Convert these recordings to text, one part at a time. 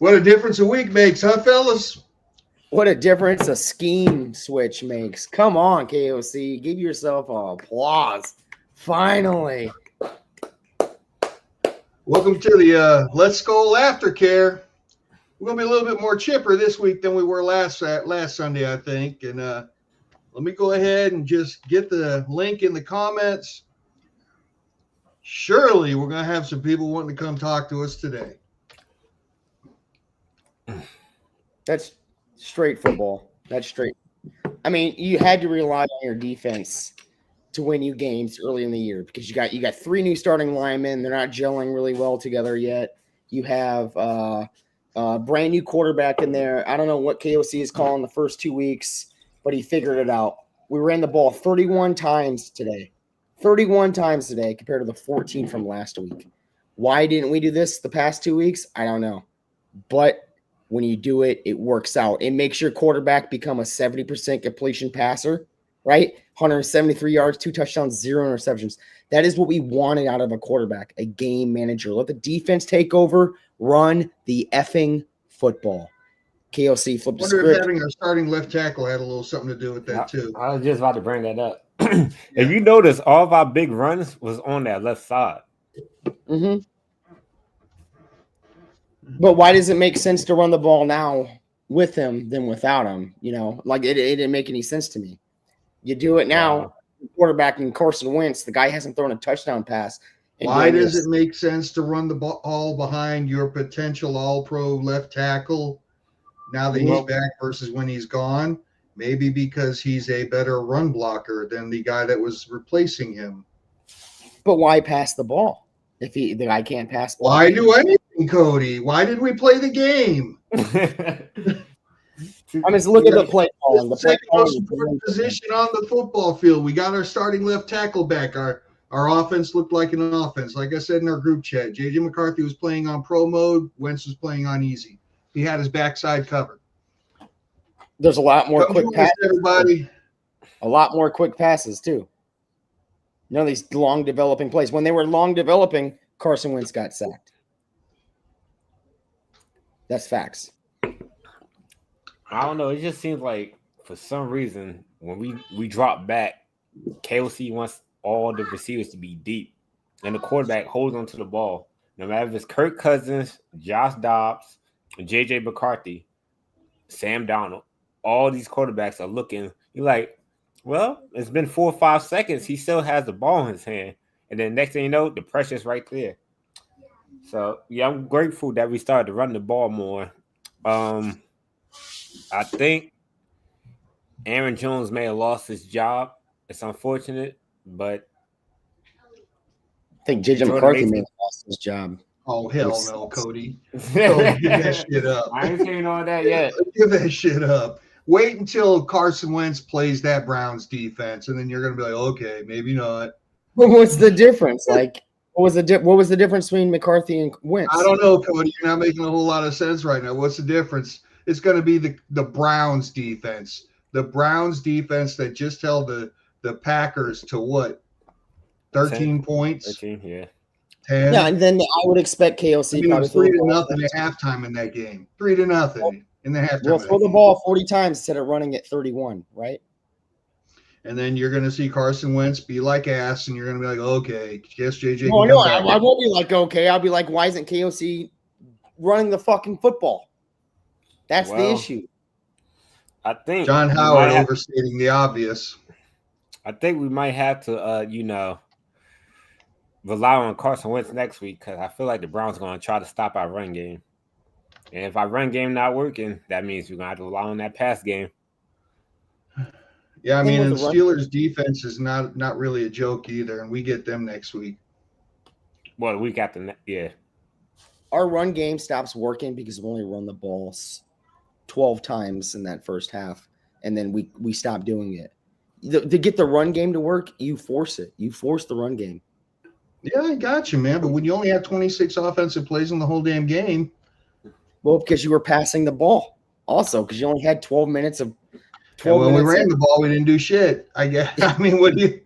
What a difference a week makes, huh, fellas? What a difference a scheme switch makes. Come on, KOC. Give yourself an applause. Finally. Welcome to the Let's Skol Aftercare. We're going to be a little bit more chipper this week than we were last Sunday, I think. And let me go ahead and just get the link in the comments. Surely we're going to have some people wanting to come talk to us today. That's straight football. That's straight. I mean, you had to rely on your defense to win you games early in the year because you got three new starting linemen. They're not gelling really well together yet. You have a brand new quarterback in there. I don't know what KOC is calling the first 2 weeks, but he figured it out. We ran the ball 31 times today. 31 times today compared to the 14 from last week. Why didn't we do this the past 2 weeks? I don't know. But when you do it, it works out. It makes your quarterback become a 70% completion passer, right? 173 yards, 2 touchdowns, 0 interceptions. That is what we wanted out of a quarterback, a game manager. Let the defense take over, run the effing football. KOC flipped the script. I wonder if having our starting left tackle had a little something to do with that, too. I was just about to bring that up. If you notice, all of our big runs was on that left side. Mm-hmm. But why does it make sense to run the ball now with him than without him? You know, like it didn't make any sense to me. You do it now, quarterback and Carson Wentz, the guy hasn't thrown a touchdown pass. Why does it make sense to run the ball behind your potential all-pro left tackle now that he's back versus when he's gone? Maybe because he's a better run blocker than the guy that was replacing him. But why pass the ball if the guy can't pass the ball? Why do anything, Cody? Why did we play the game? I mean, look at the play calling. The second most important position on the football field. We got our starting left tackle back. Our offense looked like an offense. Like I said in our group chat, J.J. McCarthy was playing on pro mode. Wentz was playing on easy. He had his backside covered. There's a lot more quick passes. Everybody. A lot more quick passes, too. None of these long developing plays. When they were long developing, Carson Wentz got sacked. That's facts. I don't know. It just seems like for some reason when we drop back, KOC wants all the receivers to be deep, and the quarterback holds onto the ball. No matter if it's Kirk Cousins, Josh Dobbs, J.J. McCarthy, Sam Darnold, all these quarterbacks are looking. You're like, well, it's been 4 or 5 seconds. He still has the ball in his hand, and then next thing you know, the pressure's right there. So yeah, I'm grateful that we started to run the ball more. I think Aaron Jones may have lost his job. It's unfortunate, but I think J.J. McCarthy may have lost his job. Oh, hell no, Cody. Give that shit up. I ain't saying all that yet. Give that shit up. Wait until Carson Wentz plays that Browns defense, and then you're going to be like, okay, maybe not. But what's the difference? Like, what was the difference between McCarthy and Wentz? I don't know, Cody. You're not making a whole lot of sense right now. What's the difference? It's going to be the Browns defense. The Browns defense that just held the Packers to what? 13 points? 13, yeah. 10. Yeah, and then I would expect KOC. It was 3-0 at halftime in that game. 3-0 in the halftime. We'll throw the ball 40 times instead of running it 31, right? And then you're going to see Carson Wentz be like ass, and you're going to be like, okay, guess JJ. No, I won't be like, okay. I'll be like, why isn't KOC running the fucking football? That's the issue. I think John Howard overstating the obvious. I think we might have to, rely on Carson Wentz next week because I feel like the Browns are going to try to stop our run game. And if our run game not working, that means we're going to have to rely on that pass game. Yeah, I mean, and Steelers' defense is not really a joke either, and we get them next week. Well, the week after, yeah. Our run game stops working because we only run the ball 12 times in that first half, and then we stop doing it. To get the run game to work, you force it. You force the run game. Yeah, I got you, man. But when you only have 26 offensive plays in the whole damn game. Well, because you were passing the ball. Also, because you only had 12 minutes of 12 minutes. When we ran the ball, we didn't do shit. I guess. I mean, what do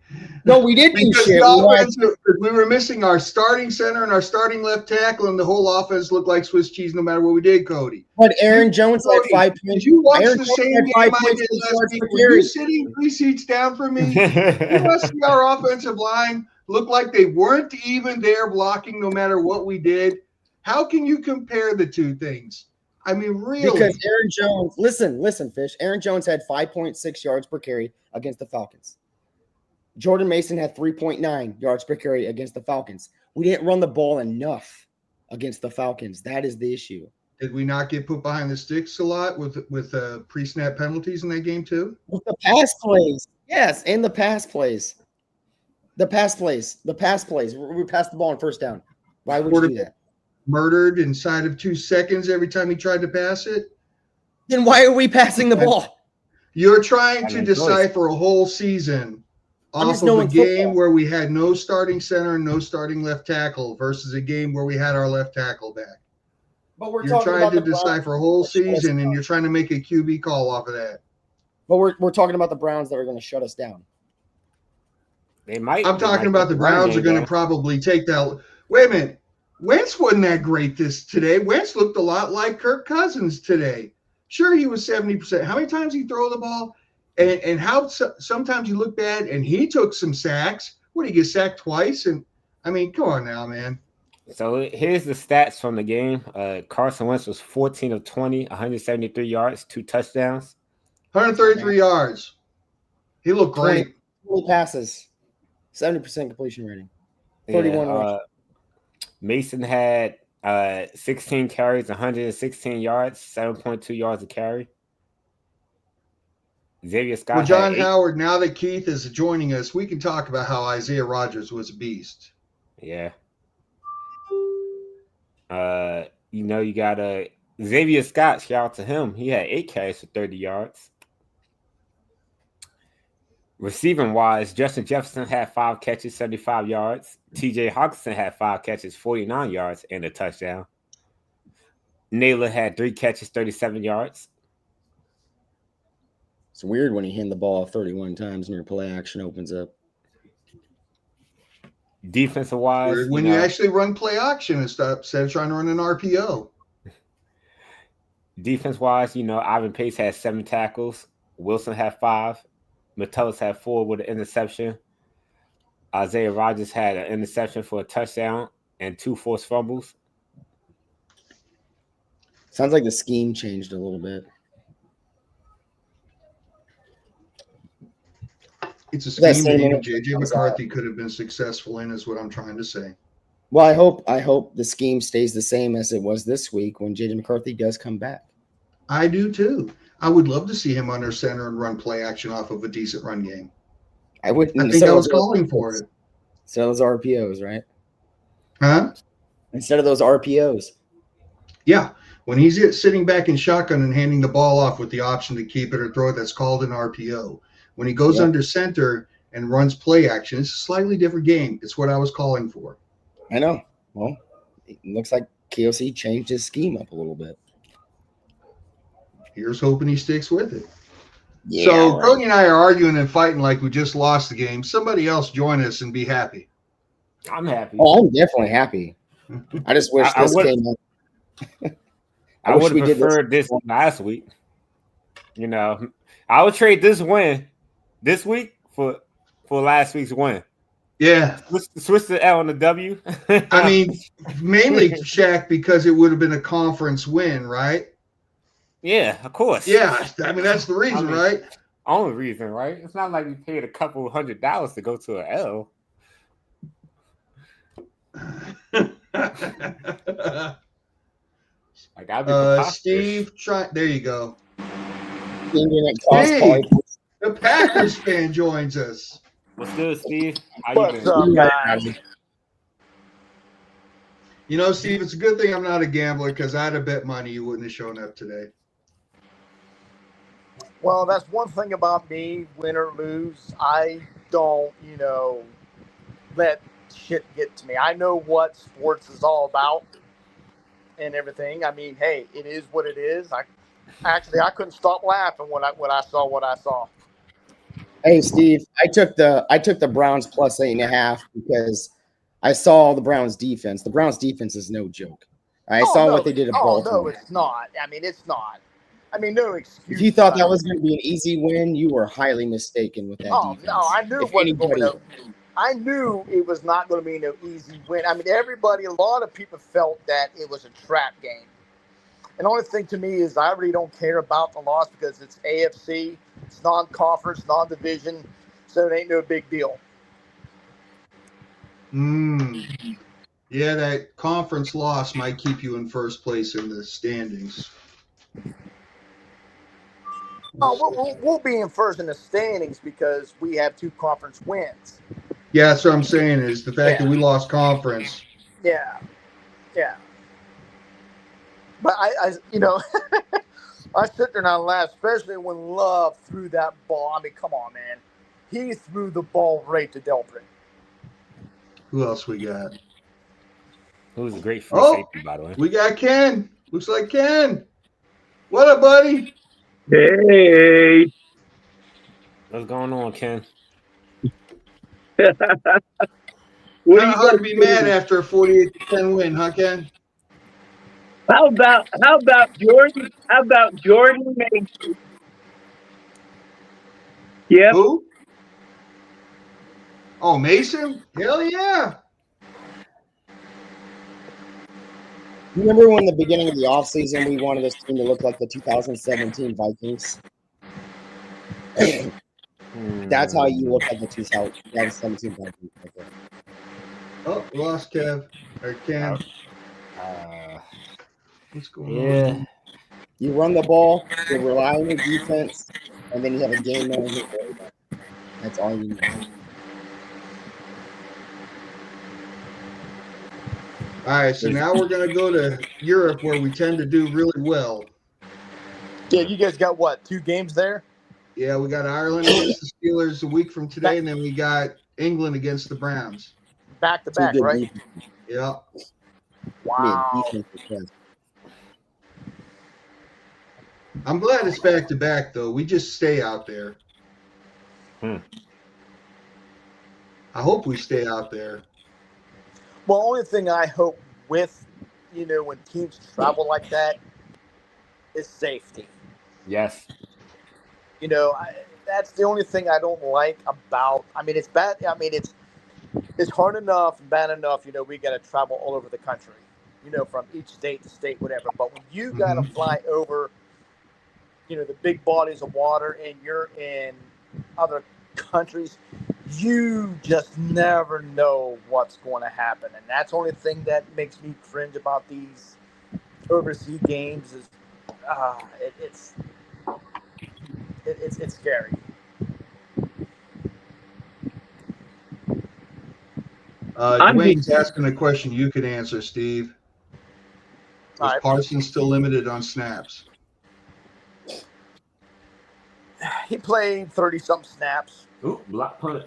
No, we did do because shit. the offense, we were missing our starting center and our starting left tackle, and the whole offense looked like Swiss cheese no matter what we did, Cody. But Aaron Jones had 5 points. Did you watch Aaron the Jones same had game 5 I points did for last yards week? per Were you carry. sitting 3 seats down from me? You must see our offensive line look like they weren't even there blocking no matter what we did. How can you compare the two things? I mean, really? Because Aaron Jones, listen, Fish. Aaron Jones had 5.6 yards per carry against the Falcons. Jordan Mason had 3.9 yards per carry against the Falcons. We didn't run the ball enough against the Falcons. That is the issue. Did we not get put behind the sticks a lot with pre-snap penalties in that game too? With the pass plays, yes, and the pass plays. The pass plays. We passed the ball on first down. Why would you do that? Murdered inside of 2 seconds every time he tried to pass it. Then why are we passing the ball? You're trying to decipher a whole season off of a game where we had no starting center and no starting left tackle versus a game where we had our left tackle back. But you're trying to decipher a whole season, and you're trying to make a QB call off of that. But we're talking about the Browns that are going to shut us down. They might. I'm talking about the Browns are going to probably take that. Wait a minute. Wentz wasn't that great today. Wentz looked a lot like Kirk Cousins today. Sure, he was 70%. How many times he throw the ball? And how sometimes you look bad, and he took some sacks. What, he get sacked twice? And I mean, come on now, man. So here's the stats from the game. Carson Wentz was 14 of 20, 173 yards, 2 touchdowns. 133 yards. He looked great. 20 passes, 70% completion rating. 31 Mason had 16 carries, 116 yards, 7.2 yards a carry. Xavier Scott. Well, John Howard, now that Keith is joining us, we can talk about how Isaiah Rodgers was a beast. Yeah. You got Xavier Scott, shout out to him. He had 8 carries for 30 yards. Receiving wise, Justin Jefferson had 5 catches, 75 yards. TJ Hawkinson had 5 catches, 49 yards, and a touchdown. Naylor had 3 catches, 37 yards. It's weird when you hand the ball 31 times and your play action opens up. Defensive wise, when you actually run play action and stuff instead of trying to run an RPO. Defense wise, Ivan Pace had 7 tackles. Wilson had 5. Metellus had 4 with an interception. Isaiah Rodgers had an interception for a touchdown and 2 forced fumbles. Sounds like the scheme changed a little bit. It's a scheme that even J.J. McCarthy could have been successful in, is what I'm trying to say. Well, I hope the scheme stays the same as it was this week when J.J. McCarthy does come back. I do too. I would love to see him under center and run play action off of a decent run game. I think I was calling for it. Instead of those RPOs, right? Huh? Instead of those RPOs. Yeah. When he's sitting back in shotgun and handing the ball off with the option to keep it or throw it, that's called an RPO. When he goes under center and runs play action, it's a slightly different game. It's what I was calling for. I know. Well, it looks like KOC changed his scheme up a little bit. Here's hoping he sticks with it. Yeah, so Cody and I are arguing and fighting like we just lost the game. Somebody else join us and be happy. I'm happy. Oh, I'm definitely happy. I just wish this came up. I would have preferred this last week. I would trade this win this week for last week's win. Yeah. Switch the L on the W. I mean, mainly, Shaq, because it would have been a conference win, right? Yeah, of course. Yeah, I mean, that's the reason, right? Only reason, right? It's not like we paid a couple $100 to go to an L. Steve, there you go. Hey, the Packers fan joins us. What's good, Steve? What's up, guys? Steve, it's a good thing I'm not a gambler because I'd have bet money you wouldn't have shown up today. Well, that's one thing about me, win or lose. I don't, let shit get to me. I know what sports is all about and everything. I mean, hey, it is what it is. I couldn't stop laughing when I saw what I saw. Hey, Steve, I took the Browns plus 8.5 because I saw the Browns defense. The Browns defense is no joke. I saw what they did at Baltimore. No, it's not. I mean, it's not. I mean, no excuse. If you thought that was going to be an easy win, you were highly mistaken with that defense. No, I knew it wasn't going to. I knew it was not going to be no easy win. I mean, a lot of people felt that it was a trap game. And the only thing to me is I really don't care about the loss because it's AFC, it's non-conference, non-division, so it ain't no big deal. Yeah, that conference loss might keep you in first place in the standings. Oh, we'll be in first in the standings because we have 2 conference wins. Yeah, that's what I'm saying is the fact that we lost conference. Yeah. But I I sit there and I laugh, especially when Love threw that ball. I mean, come on, man. He threw the ball right to Delpit. Who else we got? Who was a great free safety, by the way. We got Ken. Looks like Ken. What up, buddy? Hey. What's going on, Ken? Kind of hard to be mad after a 48-10 win, huh, Ken? How about Jordan? How about Jordan Mason? Yep. Who? Oh, Mason? Hell yeah. Remember when the beginning of the offseason we wanted this team to look like the 2017 Vikings? That's how you look like the 2017 Vikings. Oh, lost Kev. Or Ken. What's going on? You run the ball, you rely on your defense, and then you have a game manager. That's all you need. All right, so now we're going to go to Europe where we tend to do really well. Yeah, you guys got what, 2 games there? Yeah, we got Ireland against the Steelers a week from today, and then we got England against the Browns. Back to back, right? Yeah. Wow. I'm glad it's back to back, though. We just stay out there. I hope we stay out there. Well, only thing I hope with, when teams travel like that is safety. Yes. That's the only thing I don't like about. I mean, it's bad. I mean, it's hard enough and bad enough. We got to travel all over the country. From each state to state, whatever. But when you got to fly over, the big bodies of water, and you're in other countries, you just never know what's going to happen, and that's the only thing that makes me cringe about these overseas games is it's scary. Dwayne's asking a question you could answer, Steve. Is Parsons still limited on snaps? He played 30-something snaps. Ooh, block punt.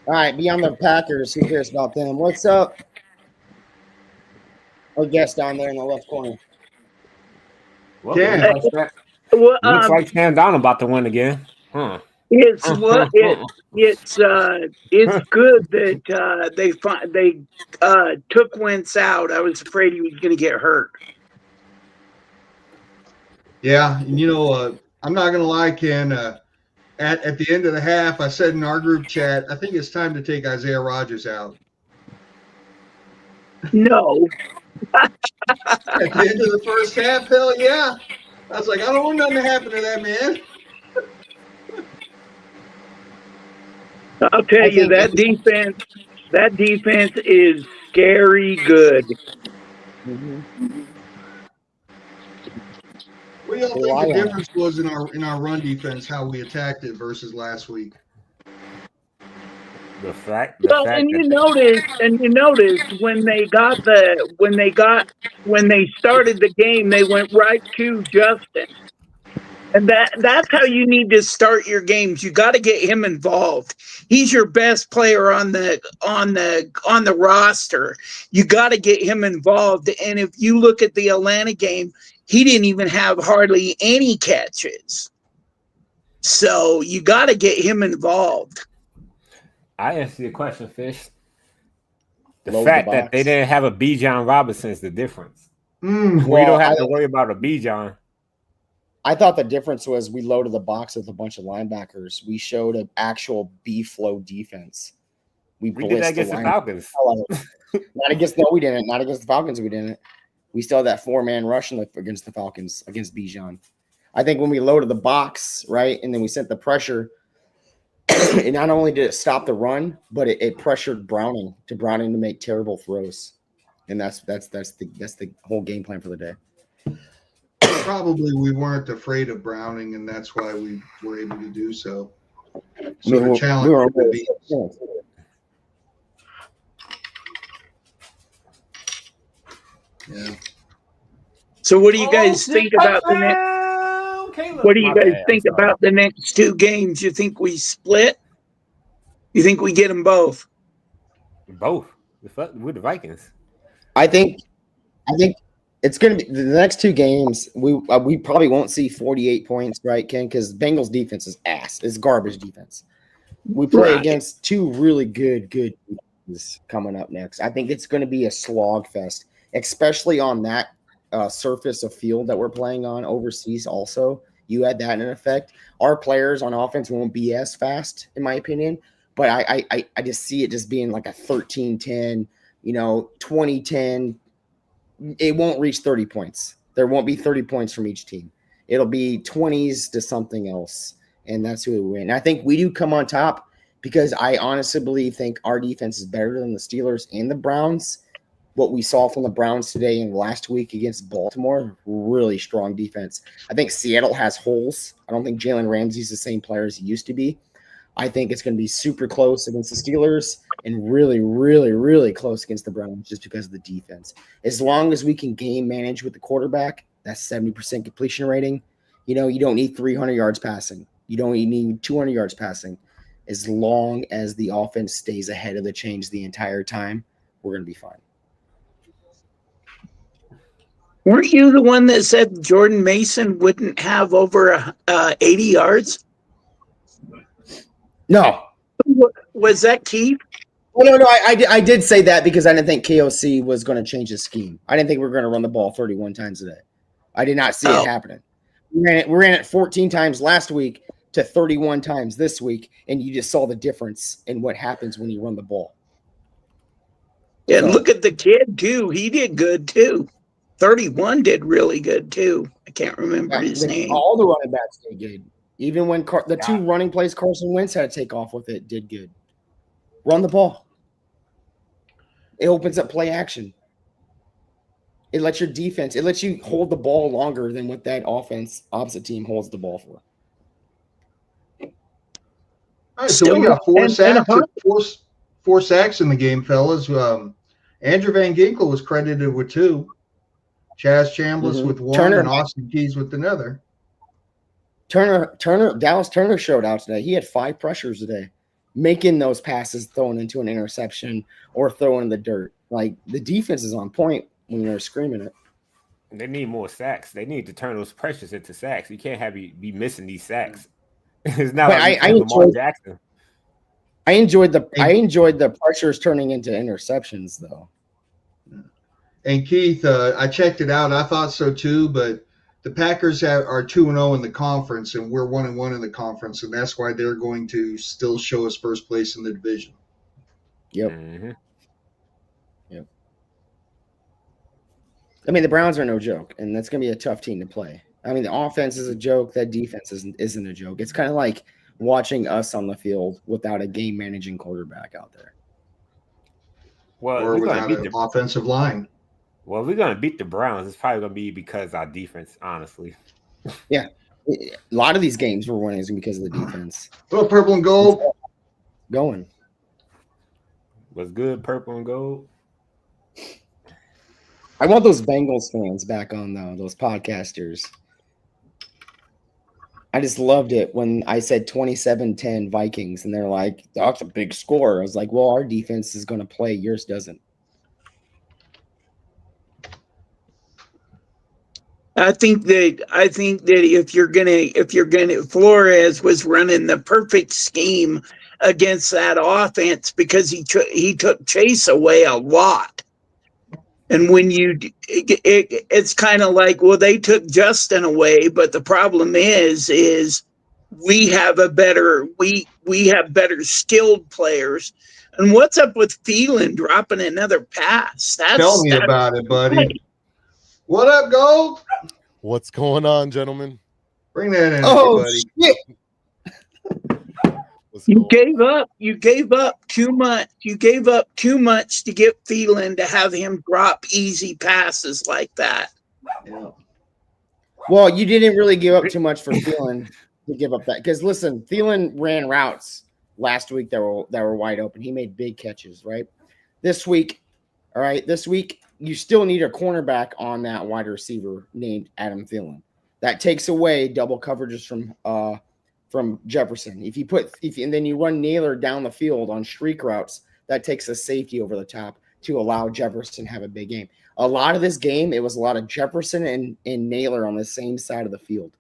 All right, beyond the Packers, who cares about them? What's up? Our guest down there in the left corner. Well, looks like Sam Donald about to win again. It's good that they took Wentz out. I was afraid he was going to get hurt. Yeah, and I'm not going to lie, Ken. At the end of the half, I said in our group chat, I think it's time to take Isaiah Rodgers out. No. At the end of the first half, hell yeah. I was like, I don't want nothing to happen to that man. I'll tell you, that defense is scary good. What do y'all think the difference was in our run defense, how we attacked it versus last week? You noticed when they started the game, they went right to Justin. And that's how you need to start your games. You got to get him involved. He's your best player on the roster. You got to get him involved. And if you look at the Atlanta game, he didn't even have hardly any catches. So you got to get him involved. I answer your question, Fish. The Load fact the that box. they didn't have a Bijan Robinson is the difference. We Well, don't have to worry about a Bijan. I thought the difference was we loaded the box with a bunch of linebackers. We showed an actual B-flow defense. We did that against the Falcons. Not against we didn't. Not against the Falcons, we didn't. We still had that 4-man rush against the Falcons, against Bijan. I think when we loaded the box, right, and then we sent the pressure, it not only did it stop the run, but it pressured Browning to make terrible throws. And that's the whole game plan for the day. Probably we weren't afraid of Browning, and that's why we were able to do so. So the challenge would be. Yeah. So what do you guys think about the next? What do you guys think about the next two games? You think we split? You think we get them both? Both. With the Vikings. I think it's going to be the next two games. We probably won't see 48 points, right, Ken? Because Bengals defense is ass. It's garbage defense. We play against two really good defenses coming up next. I think it's going to be a slog fest, especially on that surface of field that we're playing on overseas. Also, you had that in effect. Our players on offense won't be as fast, in my opinion. But I just see it just being like a 13-10, 20-10. It won't reach 30 points. There won't be 30 points from each team. It'll be 20s to something else, and that's who will win. And I think we do come on top because I honestly think our defense is better than the Steelers and the Browns. What we saw from the Browns today and last week against Baltimore, really strong defense. I think Seattle has holes. I don't think Jalen Ramsey's the same player as he used to be. I think it's going to be super close against the Steelers and really, really, really close against the Browns just because of the defense. As long as we can game manage with the quarterback, that's 70% completion rating. You don't need 300 yards passing. You don't need 200 yards passing. As long as the offense stays ahead of the chains the entire time, we're going to be fine. Weren't you the one that said Jordan Mason wouldn't have over 80 yards? No. Was that Keith? Well, no. I did say that because I didn't think KOC was going to change his scheme. I didn't think we were going to run the ball 31 times a day. I did not see it happening. We ran it 14 times last week to 31 times this week, and you just saw the difference in what happens when you run the ball. Yeah, look at the kid, too. He did good, too. 31 did really good, too. I can't remember his name. All the running backs did good. Even when the two running plays Carson Wentz had to take off with it, did good. Run the ball. It opens up play action. It lets your defense, it lets you hold the ball longer than what that opposite team holds the ball for. All right, so we got four sacks in the game, fellas. Andrew Van Ginkel was credited with 2. Chaz Chambliss with 1 and Austin Keys with another. Dallas Turner showed out today. He had 5 pressures today, making those passes, throwing into an interception or throwing in the dirt. Like, the defense is on point when they're screaming it. They need more sacks. They need to turn those pressures into sacks. You can't have you be missing these sacks. It's not like Lamar Jackson. I enjoyed the pressures turning into interceptions, though. And Keith, I checked it out. I thought so too, but the Packers are 2-0 in the conference, and we're 1-1 in the conference, and that's why they're going to still show us first place in the division. Yep. Yep. I mean, the Browns are no joke, and that's going to be a tough team to play. I mean, the offense is a joke. That defense isn't a joke. It's kind of like watching us on the field without a game-managing quarterback out there. Well, or without an offensive line. Well, if we're going to beat the Browns, it's probably going to be because our defense, honestly. Yeah. A lot of these games we're winning is because of the defense. Well, purple and gold. Going. Was good, purple and gold. I want those Bengals fans back on, though, those podcasters. I just loved it when I said 27-10 Vikings, and they're like, that's a big score. I was like, well, our defense is going to play. Yours doesn't. I think that if you're gonna Flores was running the perfect scheme against that offense because he took Chase away a lot. And when it's kind of like, well, they took Justin away, but the problem is we have better skilled players. And what's up with Thielen dropping another pass? Tell me about it, buddy. What up, Gold? What's going on, gentlemen? Bring that in, everybody. Shit. You gave up too much. You gave up too much to get Thielen to have him drop easy passes like that. Yeah. Well, you didn't really give up too much for Thielen to give up that. Because listen, Thielen ran routes last week that were wide open. He made big catches, right? This week, you still need a cornerback on that wide receiver named Adam Thielen. That takes away double coverages from Jefferson. And then you run Naylor down the field on streak routes, that takes a safety over the top to allow Jefferson to have a big game. A lot of this game, it was a lot of Jefferson and Naylor on the same side of the field,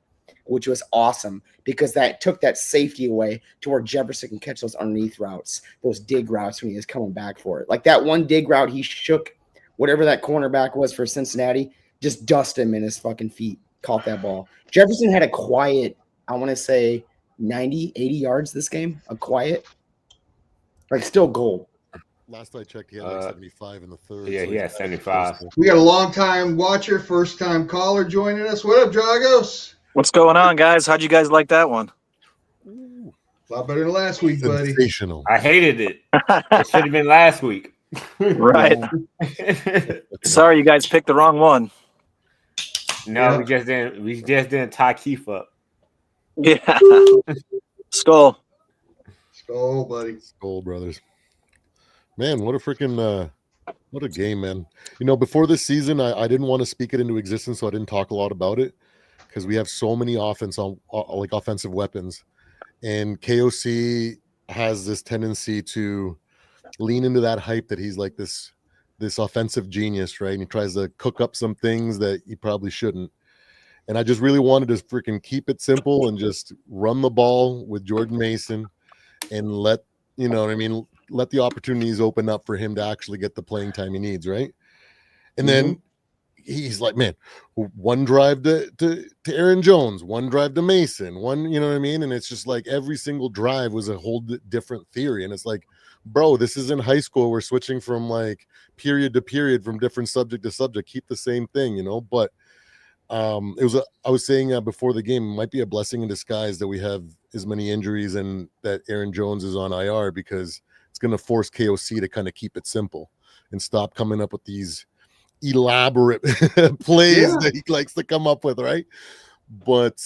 which was awesome because that took that safety away to where Jefferson can catch those underneath routes, those dig routes when he is coming back for it. Like that one dig route, he shook whatever that cornerback was for Cincinnati, just dust him in his fucking feet, caught that ball. Jefferson had a quiet, I want to say 90, 80 yards this game, a quiet, like still gold. Last I checked, he had like 75 in the third. Yeah, so he had 75. We got a long-time watcher, first-time caller joining us. What up, Dragos? What's going on, guys? How'd you guys like that one? A lot better than last week, buddy. Sensational. I hated it. It should have been last week. Right. Sorry, you guys picked the wrong one. No, yeah. we just didn't tie Keith up. Yeah. Skol. Skol, buddy. Skol, brothers. Man, what a freaking what a game, man. You know, before this season, I didn't want to speak it into existence, so I didn't talk a lot about it because we have so many offensive weapons. And KOC has this tendency to lean into that hype that he's like this offensive genius, right? And he tries to cook up some things that he probably shouldn't. And I just really wanted to freaking keep it simple and just run the ball with Jordan Mason and let the opportunities open up for him to actually get the playing time he needs, right? And then he's like, man, one drive to Aaron Jones, one drive to Mason, one, you know what I mean? And it's just like every single drive was a whole different theory. And it's like, bro, this is in high school. We're switching from like period to period, from different subject to subject. Keep the same thing, you know? But I was saying before the game, it might be a blessing in disguise that we have as many injuries and that Aaron Jones is on IR, because it's going to force KOC to kind of keep it simple and stop coming up with these elaborate plays that he likes to come up with, right? But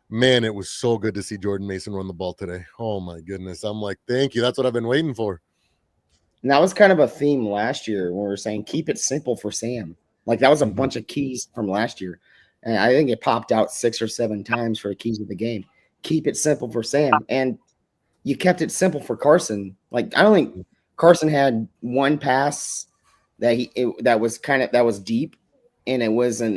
man, it was so good to see Jordan Mason run the ball today. Oh my goodness. I'm like, thank you. That's what I've been waiting for. And that was kind of a theme last year when we were saying keep it simple for Sam. Like that was a bunch of keys from last year. And I think it popped out 6 or 7 times for the keys of the game. Keep it simple for Sam. And you kept it simple for Carson. Like I don't think Carson had one pass that was deep, and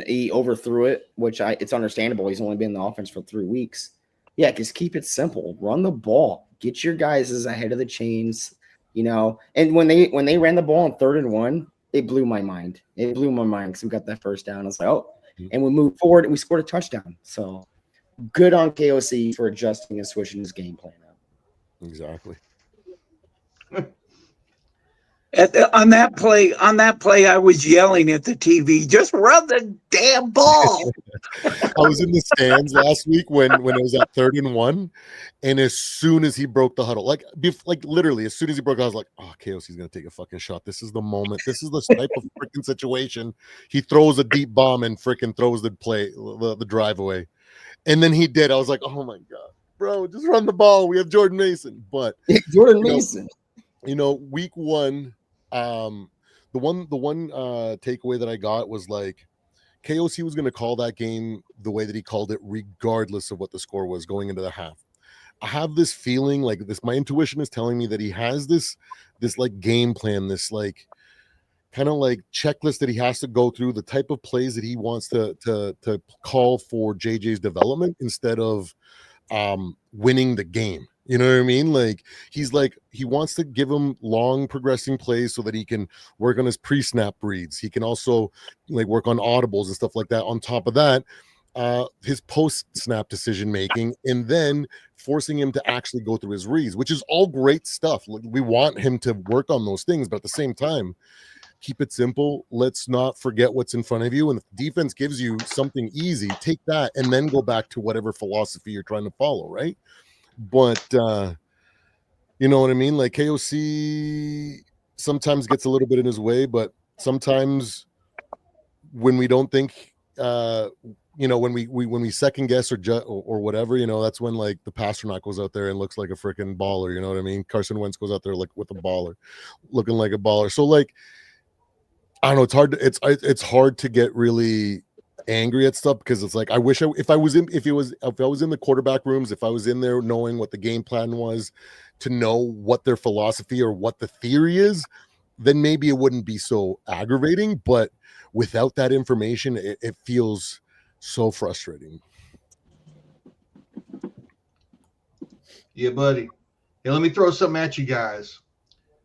he overthrew it, which it's understandable. He's only been in the offense for 3 weeks. Yeah, just keep it simple. Run the ball. Get your guys ahead of the chains, you know. And when they ran the ball on 3rd and 1, it blew my mind. It blew my mind because we got that first down. I was like, oh, and we moved forward and we scored a touchdown. So good on KOC for adjusting and switching his game plan up. Exactly. On that play, I was yelling at the TV, just run the damn ball. I was in the stands last week when it was at 3rd and 1, and as soon as he broke the huddle, like literally, as soon as he broke, I was like, "Oh, KOC's gonna take a fucking shot. This is the moment. This is the type of freaking situation." He throws a deep bomb and freaking throws the drive away, and then he did. I was like, "Oh my god, bro, just run the ball. We have Jordan Mason." But Jordan Mason, week 1. The one takeaway that I got was like KOC was going to call that game the way that he called it, regardless of what the score was going into the half. I have this feeling like this. My intuition is telling me that he has this like game plan, this like kind of like checklist that he has to go through, the type of plays that he wants to call for JJ's development instead of winning the game. You know what I mean? Like he wants to give him long progressing plays so that he can work on his pre-snap reads. He can also like work on audibles and stuff like that. On top of that, his post-snap decision making, and then forcing him to actually go through his reads, which is all great stuff. We want him to work on those things, but at the same time, keep it simple. Let's not forget what's in front of you. And if the defense gives you something easy, take that and then go back to whatever philosophy you're trying to follow, right? But you know what I mean? Like KOC sometimes gets a little bit in his way, but sometimes when we don't think when we second guess or whatever, that's when like the Pasternak goes out there and looks like a freaking baller. You know what I mean? Carson Wentz goes out there like with a baller, looking like a baller. So like, I don't know. It's hard to get really angry at stuff because it's like I wish if I was in the quarterback rooms, if I was in there knowing what the game plan was, to know what their philosophy or what the theory is, then maybe it wouldn't be so aggravating. But without that information, it feels so frustrating. Yeah, buddy. Hey, let me throw something at you guys.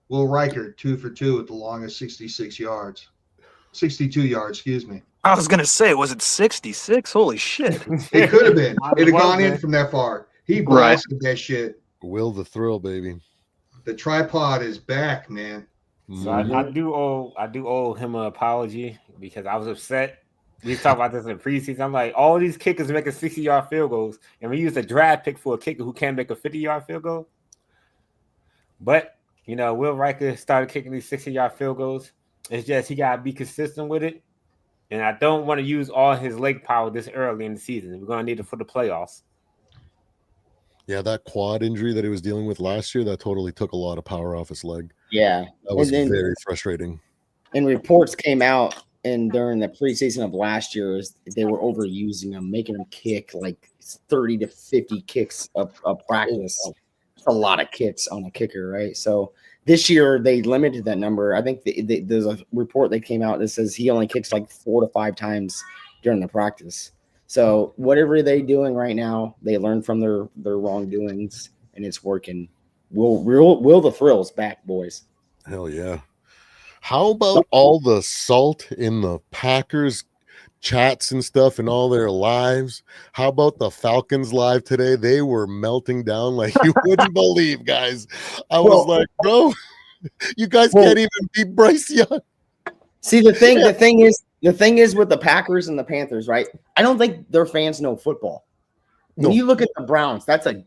Will Riker 2 for 2 with the longest 62 yards, excuse me. I was going to say, was it 66? Holy shit. It could have been. It'd have gone in from that far. He blasted that shit. Will the thrill, baby. The tripod is back, man. So I do owe him an apology because I was upset. We talked about this in the preseason. I'm like, all these kickers making 60-yard field goals, and we used a draft pick for a kicker who can't make a 50-yard field goal. But Will Riker started kicking these 60-yard field goals. It's just he got to be consistent with it. And I don't want to use all his leg power this early in the season. We're going to need it for the playoffs. Yeah, that quad injury that he was dealing with last year, that totally took a lot of power off his leg. Yeah. That was very frustrating. And reports came out during the preseason of last year they were overusing him, making him kick like 30 to 50 kicks a practice. It's a lot of kicks on a kicker, right? So this year they limited that number. I think there's a report that came out that says he only kicks like 4 to 5 times during the practice. So whatever they're doing right now, they learn from their wrongdoings, and it's working. Will the thrills back, boys? Hell yeah! How about all the salt in the Packers chats and stuff and all their lives? How about the Falcons live today? They were melting down like you wouldn't believe, guys. I was like, bro, you guys can't even beat Bryce Young. See, the thing is with the Packers and the Panthers, right? I don't think their fans know football. When you look at the Browns, that's a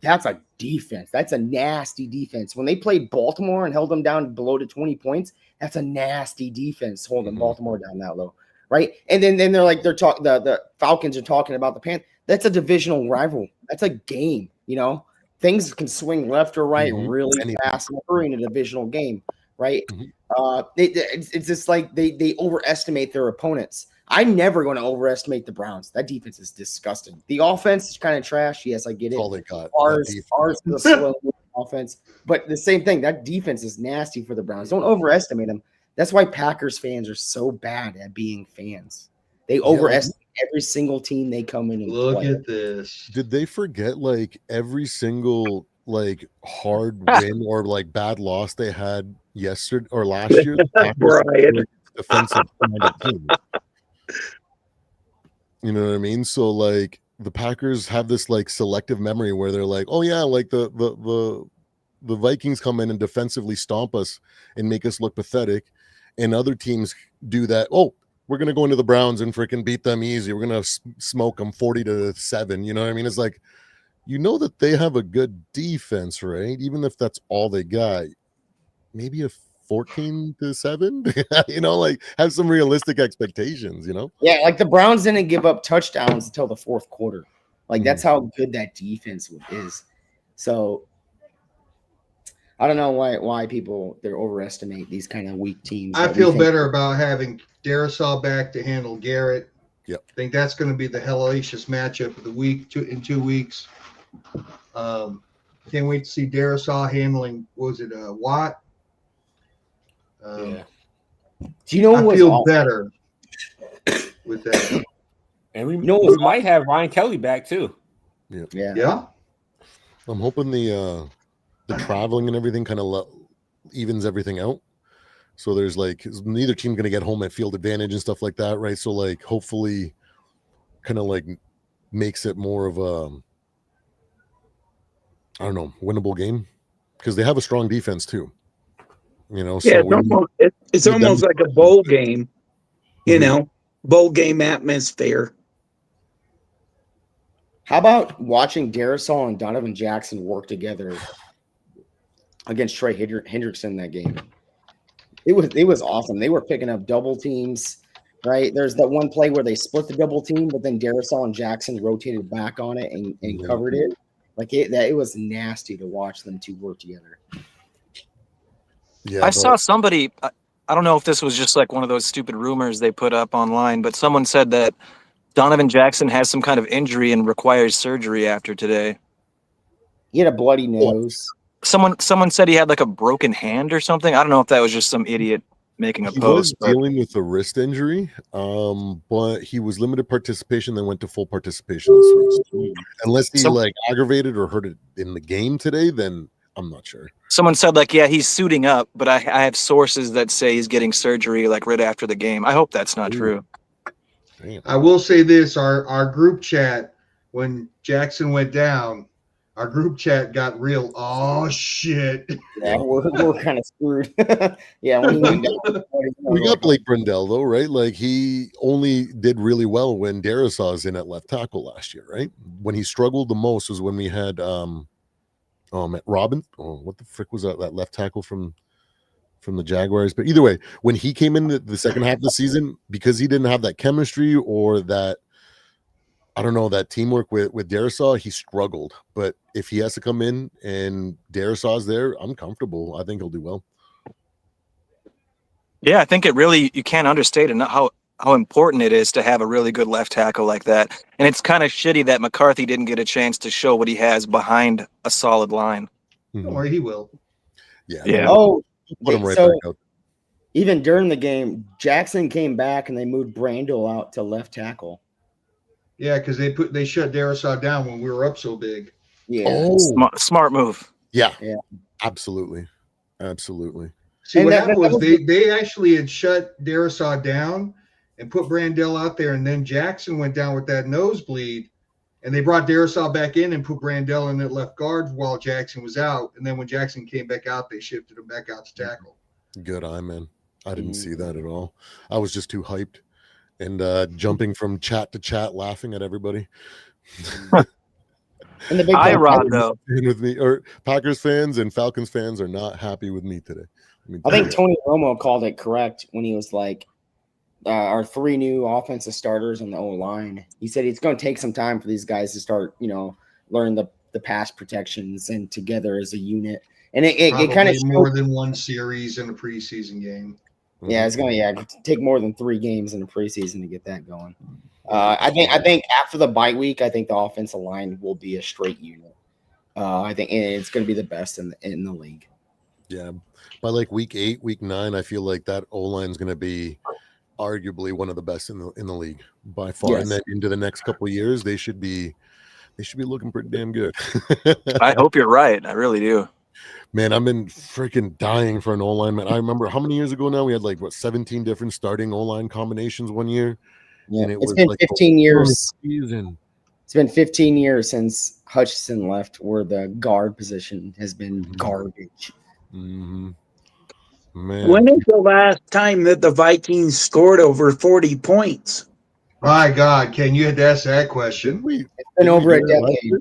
defense. That's a nasty defense. When they played Baltimore and held them down below to 20 points, that's a nasty defense holding Baltimore down that low, right? And then the Falcons are talking about the Panthers. That's a divisional rival. That's a game, Things can swing left or right really fast in a divisional game, right? It's just like they overestimate their opponents. I'm never going to overestimate the Browns. That defense is disgusting. The offense is kind of trash. Yes, I get it. That's all they got. Ours is the slow offense. But the same thing, that defense is nasty for the Browns. Don't overestimate them. That's why Packers fans are so bad at being fans. They overestimate every single team they come in and look play. at this. Did they forget like every single like hard win or like bad loss they had yesterday or last year? Brian. Defensive team. You know what I mean? So like the Packers have this like selective memory where they're like, oh yeah, like the Vikings come in and defensively stomp us and make us look pathetic, and other teams do that. Oh, we're gonna go into the Browns and freaking beat them easy. We're gonna smoke them 40-7. You know what I mean? It's like, that they have a good defense, right? Even if that's all they got, maybe a 14-7. Like have some realistic expectations. Yeah, like the Browns didn't give up touchdowns until the fourth quarter. Like that's how good that defense is. So I don't know why people they overestimate these kind of weak teams. I feel better about having Darisaw back to handle Garrett. Yep. I think that's going to be the hellacious matchup of the week in 2 weeks. Can't wait to see Darisaw handling. Watt? Yeah. Do you know I what's feel awesome? better with that. And we know what's might have Ryan Kelly back too. Yeah. I'm hoping the traveling and everything kind of evens everything out. So there's like neither team's going to get home at field advantage and stuff like that, right? So like hopefully kind of like makes it more of a, I don't know, winnable game because they have a strong defense too. You know, Yeah, so it's almost like a bowl game, you know, bowl game atmosphere. How about watching Darrisaw and Donovan Jackson work together against Trey Hendrickson in that game? It was awesome. They were picking up double teams, right? There's that one play where they split the double team, but then Darrisaw and Jackson rotated back on it and covered it. Like it was nasty to watch them two work together. Yeah, I saw somebody. I don't know if this was just like one of those stupid rumors they put up online, but someone said that Donovan Jackson has some kind of injury and requires surgery after today. He had a bloody nose. Someone said he had like a broken hand or something. I don't know if that was just some idiot making a post. He was dealing with a wrist injury, but he was limited participation, then went to full participation this week. Unless he like aggravated or hurt it in the game today, then I'm not sure. Someone said like, yeah, he's suiting up, but I have sources that say he's getting surgery like right after the game. I hope that's not true. Damn. I will say this: our group chat when Jackson went down, our group chat got real. Oh shit! Yeah, we're kind of screwed. Yeah, when he went down, we got Blake Brindell though, right? Like he only did really well when Darrisaw was in at left tackle last year, right? When he struggled the most was when we had Robin. Oh, what the frick was that left tackle from the Jaguars? But either way, when he came in the second half of the season, because he didn't have that chemistry or that, I don't know, that teamwork with Darrisaw, he struggled. But if he has to come in and Darrisaw's there, I'm comfortable. I think he'll do well. Yeah, I think you can't understate enough how important it is to have a really good left tackle like that. And it's kind of shitty that McCarthy didn't get a chance to show what he has behind a solid line. Don't worry, he will. Yeah. Oh, put him right so back out. even during the game, Jackson came back and they moved Brandel out to left tackle. Yeah, because they shut Darrisaw down when we were up so big. Yeah. Oh, smart move. Yeah. Absolutely. See, And what that happened was was they actually had shut Darrisaw down and put Brandel out there, and then Jackson went down with that nosebleed, and they brought Darrisaw back in and put Brandel in at left guard while Jackson was out, and then when Jackson came back out, they shifted him back out to tackle. Good eye, man. I didn't see that at all. I was just too hyped and jumping from chat to chat, laughing at everybody. And the big Rod though. With me, or Packers fans and Falcons fans are not happy with me today. I think Tony Romo called it correct when he was like, our three new offensive starters on the O-line. He said it's going to take some time for these guys to start, learn the pass protections and together as a unit. And it kind of more than one series in a preseason game. Yeah, it's going to take more than 3 games in the preseason to get that going. I think after the bye week, I think the offensive line will be a straight unit. I think it's going to be the best in the league. Yeah, by like week 8, week 9, I feel like that O-line is going to be arguably one of the best in the league by far. Yes. And then into the next couple of years, they should be looking pretty damn good. I hope you're right. I really do. Man, I've been freaking dying for an O-line, man. I remember how many years ago now we had 17 different starting O-line combinations one year. Yeah, and it's been 15 years. Season. It's been 15 years since Hutchinson left, where the guard position has been garbage. Mm-hmm. Man. When is the last time that the Vikings scored over 40 points? My God, Ken, you had to ask that question. It's been over a decade.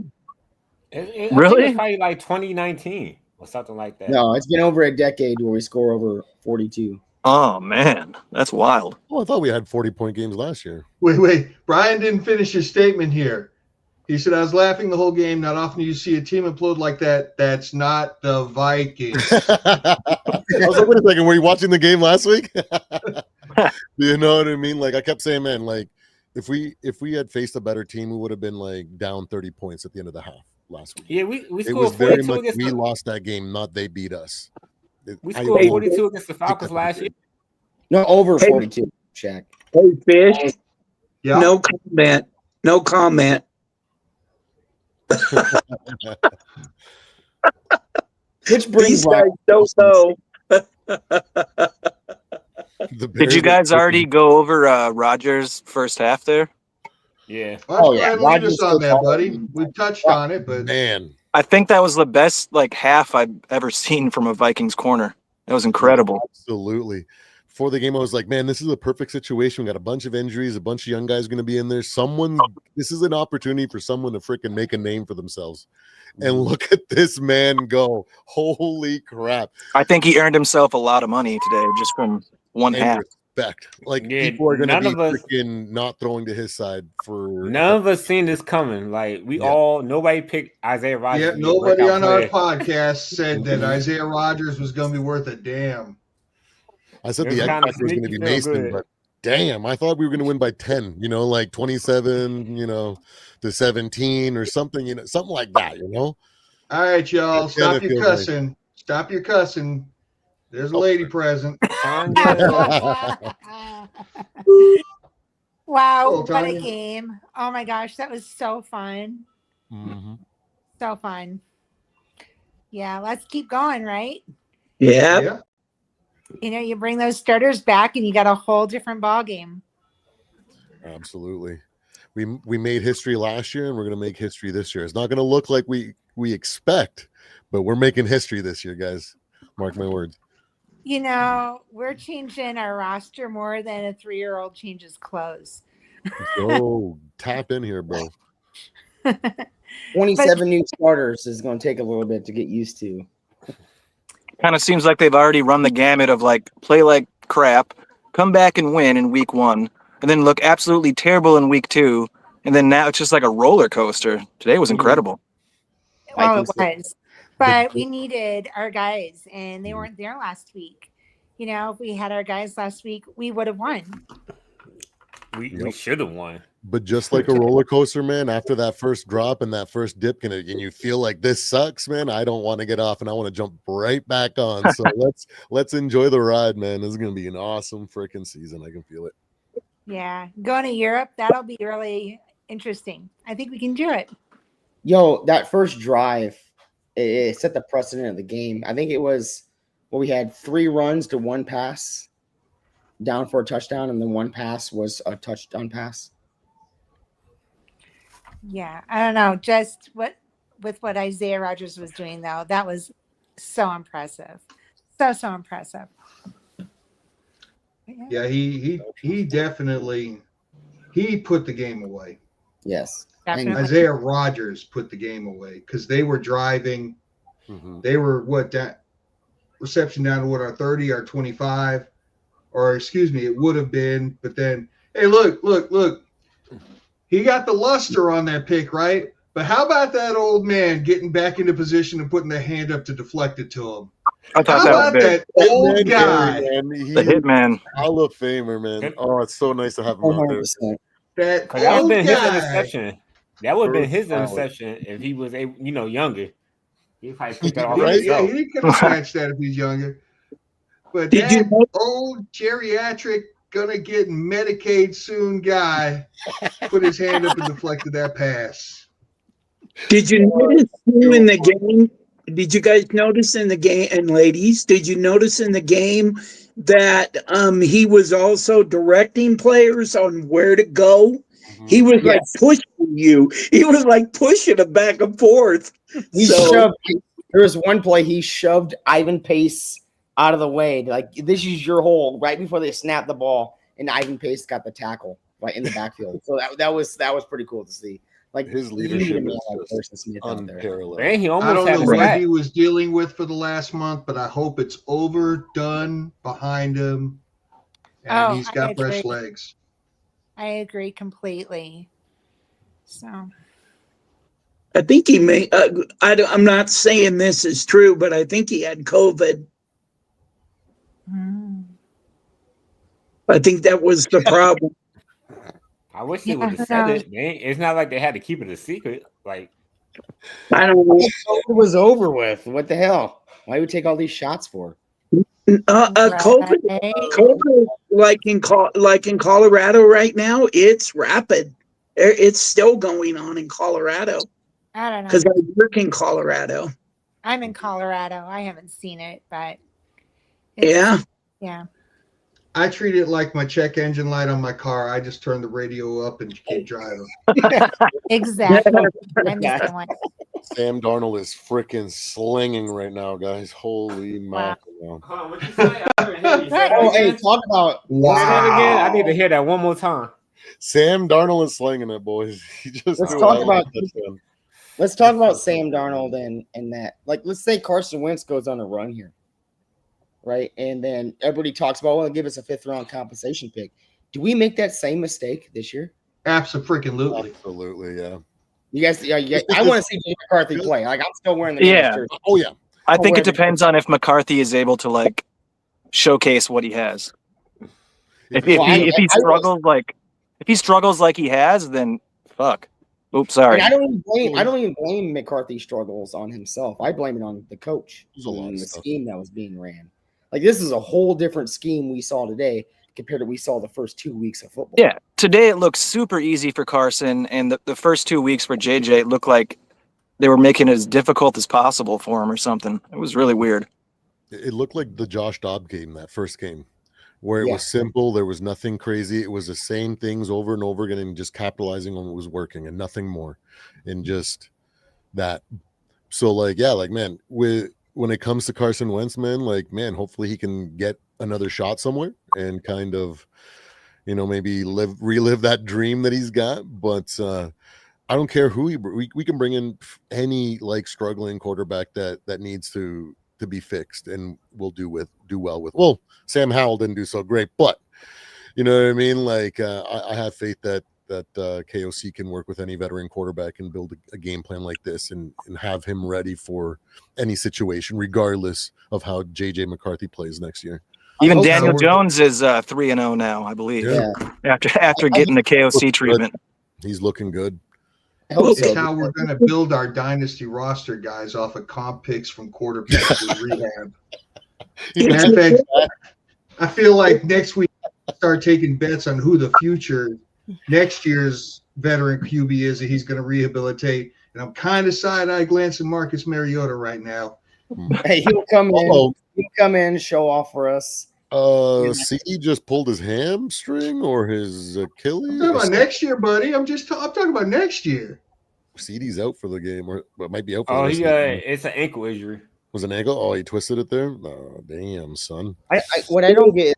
Really? It's probably like 2019 or something like that. No, it's been over a decade where we score over 42. Oh man, that's wild. Oh, I thought we had 40-point games last year. Wait. Brian didn't finish his statement here. He said, I was laughing the whole game. Not often do you see a team implode like that. That's not the Vikings. I was like, wait a second, were you watching the game last week? You know what I mean? Like I kept saying, man, like if we had faced a better team, we would have been down 30 points at the end of the half last week. Yeah, we It scored was very 42 much against we lost that game, not they beat us. we scored 42 against the Falcons last year. No, over Hey. 42, Shaq. Hey, Fish. Yeah. No comment. No comment. Which brings These guys don't know. Did you guys already go over Rogers' first half there? Yeah. Well, Oh, go yeah. ahead and lead Rogers us on goes that, hard. buddy. We touched on it, but Man, I think that was the best half I've ever seen from a Vikings corner. That was incredible. absolutely. For the game, I was like, man, this is a perfect situation. We got a bunch of injuries, a bunch of young guys going to be in there. This is an opportunity for someone to freaking make a name for themselves. And look at this man go. Holy crap. I think he earned himself a lot of money today just from one And half. respect. Like, Yeah, people are going to none be of us- freaking not throwing to his side for. None of us seen this coming. Like nobody picked Isaiah Rodgers. yeah, to be a nobody breakout on our player. podcast said that Isaiah Rodgers was going to be worth a damn. I said It was the X kinda factor was going to sneaky, be feel Mason, good. but damn, I thought we were going to win by 10, like 27, to 17 or something, something like that, All right, y'all. That's kinda Stop your feels nice. cussing. Stop your cussing. There's a lady present. Tanya. Wow, Oh, what a Tanya. game. Oh my gosh, that was so fun. Mhm. So fun. Yeah, let's keep going, right? Yeah. Yeah. You bring those starters back and you got a whole different ball game. Absolutely. We made history last year, and we're going to make history this year. It's not going to look like we expect, but we're making history this year, guys. Mark my words. We're changing our roster more than a 3-year-old changes clothes. So tap in here, bro. 27 new starters is going to take a little bit to get used to. Kind of seems like they've already run the gamut of play like crap, come back and win in week 1, and then look absolutely terrible in week 2, and then now it's just like a roller coaster. Today was incredible. Well, it was. But we needed our guys, and they weren't there last week. If we had our guys last week, we would have won. We should have won. But just like a roller coaster, man, after that first drop and that first dip, and you feel like this sucks, man, I don't want to get off and I want to jump right back on. So let's enjoy the ride, man. This is going to be an awesome freaking season. I can feel it. Yeah. Going to Europe, that'll be really interesting. I think we can do it. Yo, that first drive, it set the precedent of the game. I think it was we had 3 runs to 1 pass down for a touchdown, and then 1 pass was a touchdown pass. Yeah, I don't know. Just what Isaiah Rodgers was doing, though, that was so impressive. So impressive. Yeah, he definitely put the game away. Yes. Definitely. Isaiah Rodgers put the game away because they were driving. Mm-hmm. They were that reception down to our 30, our 25, or excuse me, it would have been. But then, hey, look. He got the luster on that pick, right? But how about that old man getting back into position and putting the hand up to deflect it to him? I thought How that was about big. that old guy? The hitman. Hall of Famer, man. Oh, it's so nice to have him out there. 100%. That That would have old been his guy. interception. That would have been his First interception if he was younger. He probably picked that off Right? Yeah, himself. he could have snatched that if he's younger. But Did you that know- old geriatric gonna get Medicaid soon guy put his hand up and deflected that pass. Did you notice too in the game? Did you guys notice in the game, and ladies, did you notice in the game that he was also directing players on where to go? He was like pushing you. He was like pushing them back and forth. There was one play he shoved Ivan Pace out of the way. Like, this is your hole, right before they snapped the ball, and Ivan Pace got the tackle right in the backfield. So that was pretty cool to see. Like, His you need leadership a man is like just Carson Smith out there. unparalleled. Man, he I almost don't had know a what sack. he was dealing with for the last month, but I hope it's overdone behind him and he's got fresh legs. I agree completely. So I think he may. I'm not saying this is true, but I think he had COVID. I think that was the problem. I wish they would have said it. It's not like they had to keep it a secret. Like, I don't know. It was over with. What the hell? Why would we take all these shots for? COVID like in Colorado right now, it's rapid. It's still going on in Colorado I don't because know. I work in Colorado. I'm in Colorado. I haven't seen it, but Yeah. yeah. I treat it like my check engine light on my car. I just turn the radio up and keep driving. Exactly. I'm the same way. Sam Darnold is freaking slinging right now, guys. Holy Wow. mackerel. Huh, what you say? I couldn't hear you. Say that Oh, hey, again. talk about Say that again. I need to hear that one more time. Sam Darnold is slinging it, boys. He just Let's threw talk a about- touchdown. Let's talk about Sam Darnold and that. Like, let's say Carson Wentz goes on a run here, right? And then everybody talks about, well, give us a 5th round compensation pick. Do we make that same mistake this year? Absolutely. Absolutely, yeah. You guys, I want to see Jay McCarthy play. Like, I'm still wearing the Yeah. Niners jersey. Oh, yeah. I think it depends on if McCarthy is able to like showcase what he has. If he struggles like he has, then fuck. Oops, sorry. And I don't even blame McCarthy's struggles on himself. I blame it on the coach There's a lot and of the stuff. scheme that was being ran. Like, this is a whole different scheme we saw today compared to what we saw the first 2 weeks of football. Yeah, today it looked super easy for Carson, and the first 2 weeks for JJ looked like they were making it as difficult as possible for him or something. It was really weird. It looked like the Josh Dobbs game, that first game, where it Yeah. was simple. There was nothing crazy. It was the same things over and over again and just capitalizing on what was working and nothing more. And just that. So, like, yeah, like, man, when it comes to Carson Wentz, man, like, man, hopefully he can get another shot somewhere and kind of, maybe relive that dream that he's got. But I don't care who we can bring in any like struggling quarterback that needs to be fixed, and we'll do well with. Well, Sam Howell didn't do so great, but you know what I mean. Like I have faith that KOC can work with any veteran quarterback and build a game plan like this and have him ready for any situation, regardless of how JJ McCarthy plays next year. Even Daniel Jones is 3-0 now, I believe. Yeah. After getting the KOC treatment. He's looking good. It's how we're going to build our dynasty roster, guys, off of comp picks from quarterbacks with rehab. In fact, I feel like next week start taking bets on who the future next year's veteran QB is that he's going to rehabilitate. And I'm kind of side-eye glancing Marcus Mariota right now. Hey, he'll come in. He'll come in, show off for us. CD just pulled his hamstring or his Achilles. I'm talking about next year, buddy. I'm talking about next year. CD's out for the game, or might be out for Oh, the rest of the game. it's an ankle injury. Was an ankle? Oh, he twisted it there. Oh, damn, son. What I don't get is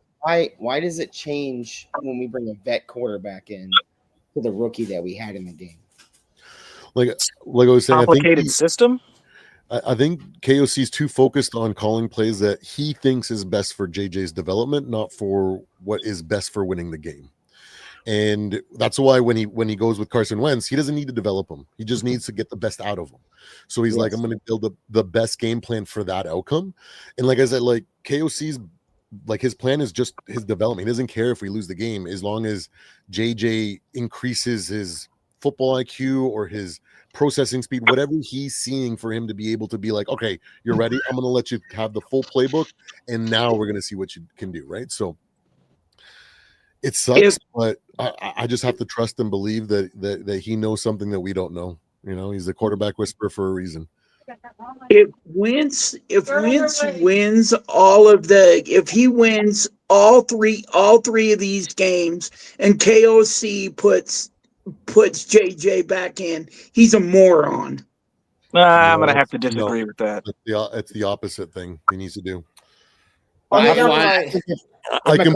why does it change when we bring a vet quarterback in to the rookie that we had in the game? Like I was saying, Complicated system. I think KOC's too focused on calling plays that he thinks is best for JJ's development, not for what is best for winning the game. And that's why when he goes with Carson Wentz, he doesn't need to develop him. He just needs to get the best out of him. So he's like, I'm going to build the best game plan for that outcome. And like I said, like KOC's, like his plan is just his development. He doesn't care if we lose the game as long as JJ increases his football IQ or his processing speed, whatever he's seeing for him to be able to be like, okay, you're ready. I'm going to let you have the full playbook. And now we're going to see what you can do. Right. So it sucks, but I just have to trust and believe that he knows something that we don't know. He's the quarterback whisperer for a reason. If Wentz wins if he wins all three of these games and KOC puts JJ back in, he's a moron. I'm gonna have to disagree with that. It's the opposite thing he needs to do. I can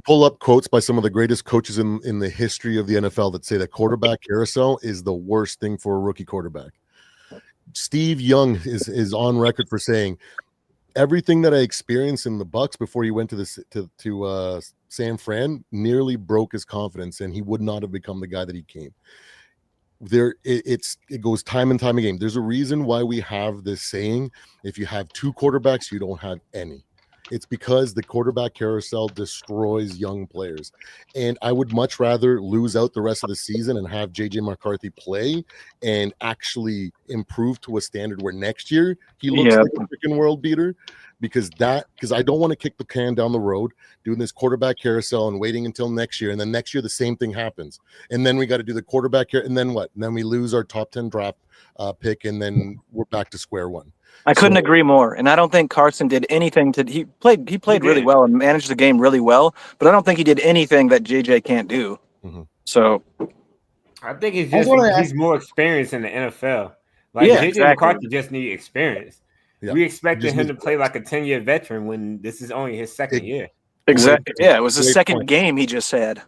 pull up quotes by some of the greatest coaches in the history of the NFL that say that quarterback carousel is the worst thing for a rookie quarterback. Steve Young is on record for saying everything that I experienced in the Bucs before he went to San Fran nearly broke his confidence, and he would not have become the guy that he came. It goes time and time again. There's a reason why we have this saying: if you have two quarterbacks, you don't have any. It's because the quarterback carousel destroys young players. And I would much rather lose out the rest of the season and have JJ McCarthy play and actually improve to a standard where next year he looks like a freaking world beater, because I don't want to kick the can down the road doing this quarterback carousel and waiting until next year. And then next year, the same thing happens. And then we got to do the quarterback here. And then what? And then we lose our top 10 draft pick. And then we're back to square one. I couldn't agree more. And I don't think Carson did anything he played really well and managed the game really well, but I don't think he did anything that JJ can't do. Mm-hmm. So I think it's just he's more experienced in the NFL. Like JJ McCarthy just need experience. Yeah. We expected him to play like a 10-year veteran when this is only his second year. Exactly. Yeah, it was the second game he just had.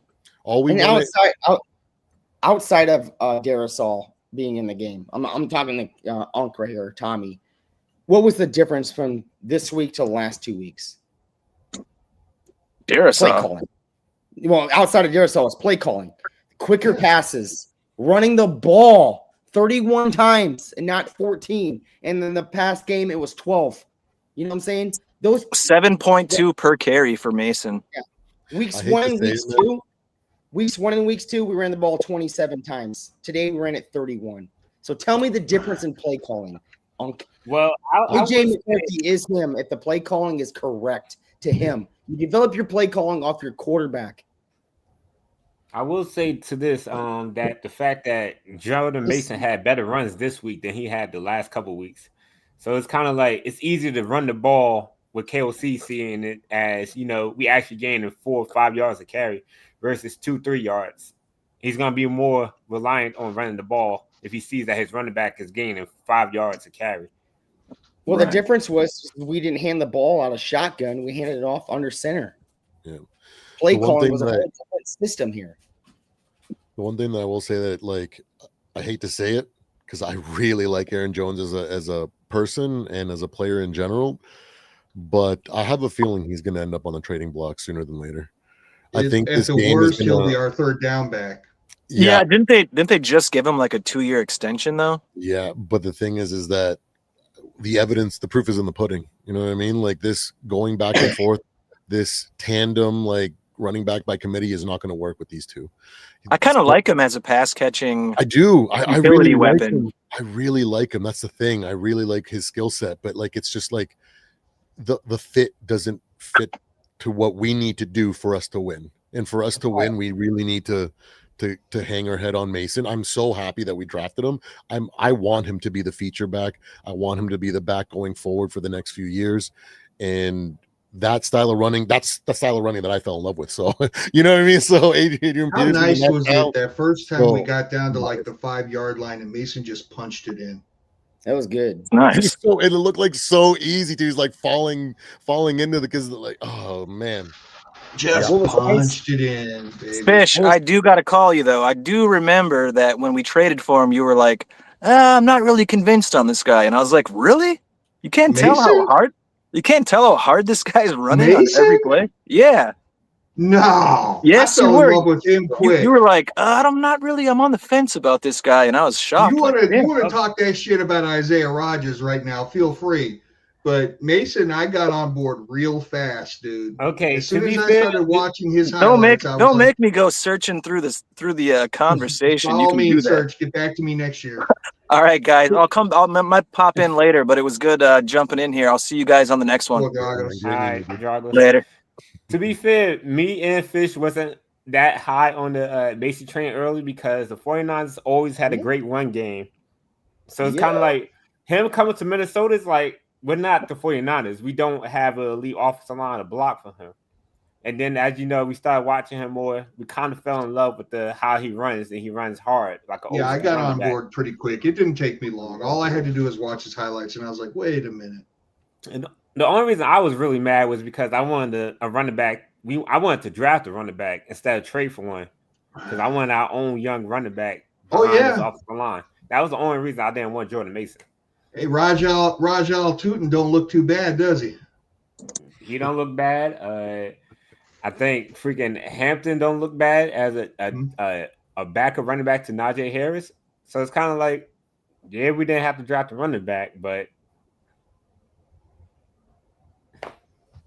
Outside of Darasol being in the game, I'm talking to Unc right here, Tommy. What was the difference from this week to the last 2 weeks? Darasol. Play calling. Well, outside of Darasol, it's play calling. Quicker passes, running the ball 31 times and not 14. And then the past game, it was 12. You know what I'm saying? Those 7.2 per carry for Mason. Yeah. Weeks 1 and weeks 2, we ran the ball 27 times. Today, we ran it 31. So tell me the difference in play calling. Well, AJ McCarthy is him if the play calling is correct to him. You develop your play calling off your quarterback. I will say to this, that the fact that Jordan Mason had better runs this week than he had the last couple weeks. So it's kind of like it's easier to run the ball with KOC seeing it as, we actually gaining 4 or 5 yards of carry versus 2-3 yards. He's going to be more reliant on running the ball if he sees that his running back is gaining 5 yards of carry. Well, the difference was we didn't hand the ball out of shotgun. We handed it off under center. Yeah. Play calling was a whole different system here. The one thing that I will say that, I hate to say it because I really like Aaron Jones as a person and as a player in general, but I have a feeling he's going to end up on the trading block sooner than later. I think at the worst, he'll be our third down back. Yeah, didn't they just give him like a 2-year extension though? Yeah, but the thing is that the proof is in the pudding. You know what I mean? Like this going back and forth, this tandem, running back by committee is not going to work with these two. I kind of like him as a pass catching. I do. I really weapon. Like him. I really like him. That's the thing. I really like his skill set, but it's just the fit doesn't fit to what we need to do for us to win. And for us to win, we really need to hang our head on Mason. I'm so happy that we drafted him. I want him to be the feature back. I want him to be the back going forward for the next few years. And that style of running, that's the style of running that I fell in love with. So, you know what I mean? So Adrian how nice was it that first time we got down to the 5-yard line and Mason just punched it in? That was good. Nice. It looked like so easy to. He's falling into because oh man. Just punched it in, baby. Fish, I do got to call you, though. I do remember that when we traded for him, you were like, I'm not really convinced on this guy. And I was like, really? You can't tell how hard this guy's running on every play? Yeah. No. Yes, I you fell were. in love with him quick. You were like, I'm on the fence about this guy. And I was shocked. You want to talk that shit about Isaiah Rodgers right now, feel free. But Mason, I got on board real fast, dude. Okay. As soon as I started watching his highlights, don't make me go searching through the conversation. Follow me and search. Get back to me next year. All right, guys. I might pop in later, but it was good jumping in here. I'll see you guys on the next one. All right, later. To be fair, me and Fish wasn't that high on the Mason train early because the 49ers always had a great run game. So it's kind of like him coming to Minnesota is like, we're not the 49ers. We don't have an elite offensive line to block for him. And then, as you know, we started watching him more. We kind of fell in love with how he runs, and he runs hard. I got on board pretty quick. It didn't take me long. All I had to do was watch his highlights, and I was like, wait a minute. And the only reason I was really mad was because I wanted a running back. I wanted to draft a running back instead of trade for one because I wanted our own young running back. Off the line. That was the only reason I didn't want Jordan Mason. Hey, Rajal Tootin don't look too bad, does he? He don't look bad. I think freaking Hampton don't look bad as a backup running back to Najee Harris. So it's kind of like, we didn't have to draft a running back, but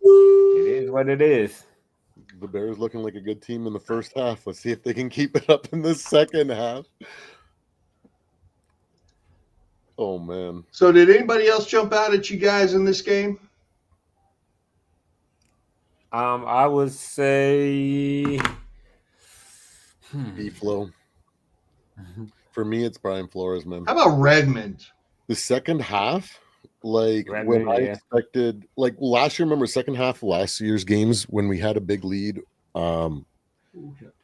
It is what it is. The Bears looking like a good team in the first half. Let's see if they can keep it up in the second half. Oh, man. So did anybody else jump out at you guys in this game? I would say B-Flow. For me, it's Brian Flores, man. How about Redmond? The second half, like Redmond, when I yeah. expected, like last year, remember second half of last year's games when we had a big lead,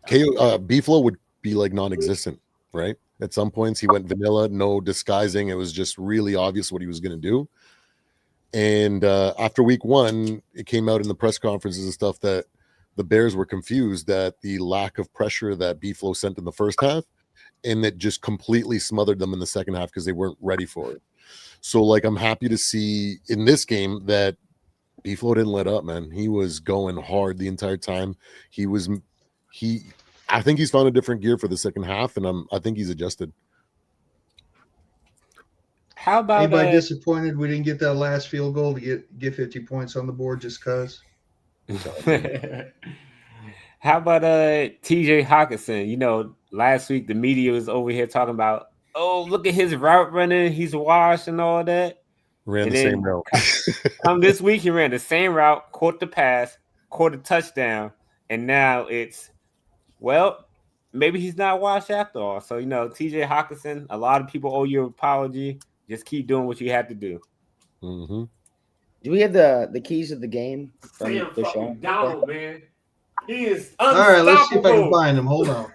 B-Flow would be like non-existent, right? At some points, he went vanilla, no disguising. It was just really obvious what he was going to do. And after week one, it came out in the press conferences and stuff that the Bears were confused at the lack of pressure that B-Flow sent in the first half, and it just completely smothered them in the second half because they weren't ready for it. So, like, I'm happy to see in this game that B-Flow didn't let up, man. He was going hard the entire time. I think he's found a different gear for the second half, and I think he's adjusted. How about Anybody disappointed we didn't get that last field goal to get 50 points on the board just because? How about TJ Hawkinson? You know, last week the media was over here talking about, oh, look at his route running, he's washed and all that. Ran the same route. Come this week, he ran the same route, caught the pass, caught a touchdown, and now it's, well, maybe he's not washed after all. So, you know, TJ Hawkinson, a lot of people owe you an apology. Just keep doing what you have to do. Mm-hmm. Do we have the keys of the game from Damn the show? fucking Donald, man. He is All unstoppable. right, let's see if I can find him. Hold on.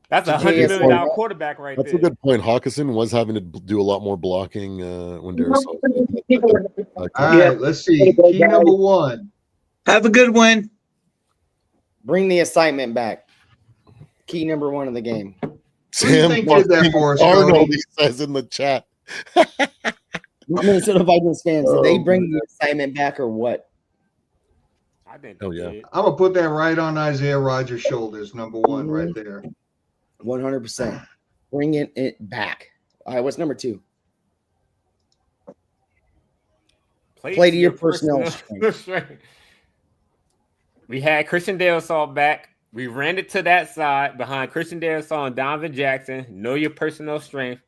That's a $100 million quarterback right That's there. a good point. Hawkinson was having to do a lot more blocking when Darius. All right, let's see. Key number one. Have a good one. Bring the assignment back. Key number one of the game. Who do you think did that for us, Arnold, Cody? he says in the chat. Minnesota Vikings fans, did they bring the assignment back or what? I think Oh, yeah. I'm going to put that right on Isaiah Rogers' shoulders, number one, right there. 100%. Bring it back. All right, what's number two? Play to your personnel strength. We had Christian Darrisaw back. We ran it to that side behind Christian Darrisaw and Donovan Jackson. Know your personal strength.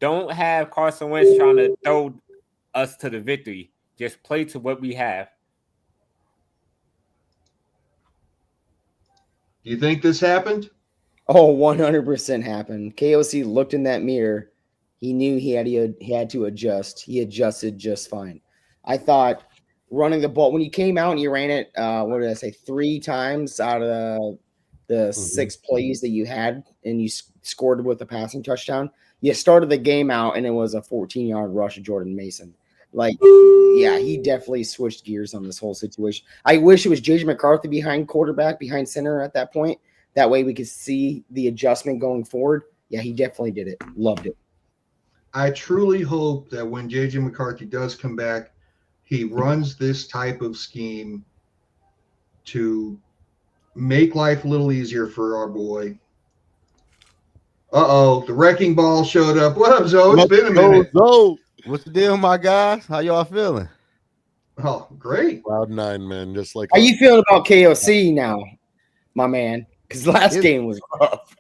Don't have Carson Wentz trying to throw us to the victory. Just play to what we have. Do you think this happened? Oh, 100% happened. KOC looked in that mirror. He knew he had to adjust. He adjusted just fine. I thought running the ball, when you came out and you ran it, 3 times out of the 6 plays that you had, and you scored with a passing touchdown, you started the game out, and it was a 14-yard rush of Jordan Mason. Like, yeah, he definitely switched gears on this whole situation. I wish it was J.J. McCarthy behind center at that point. That way we could see the adjustment going forward. Yeah, he definitely did it. Loved it. I truly hope that when J.J. McCarthy does come back, he runs this type of scheme to make life a little easier for our boy. Uh-oh, the wrecking ball showed up. What up, Zoe? It's been a minute. What's the deal, my guys? How y'all feeling? Oh, great. Cloud 9, man. Just like how you feeling about KOC now, my man? Because last game was rough.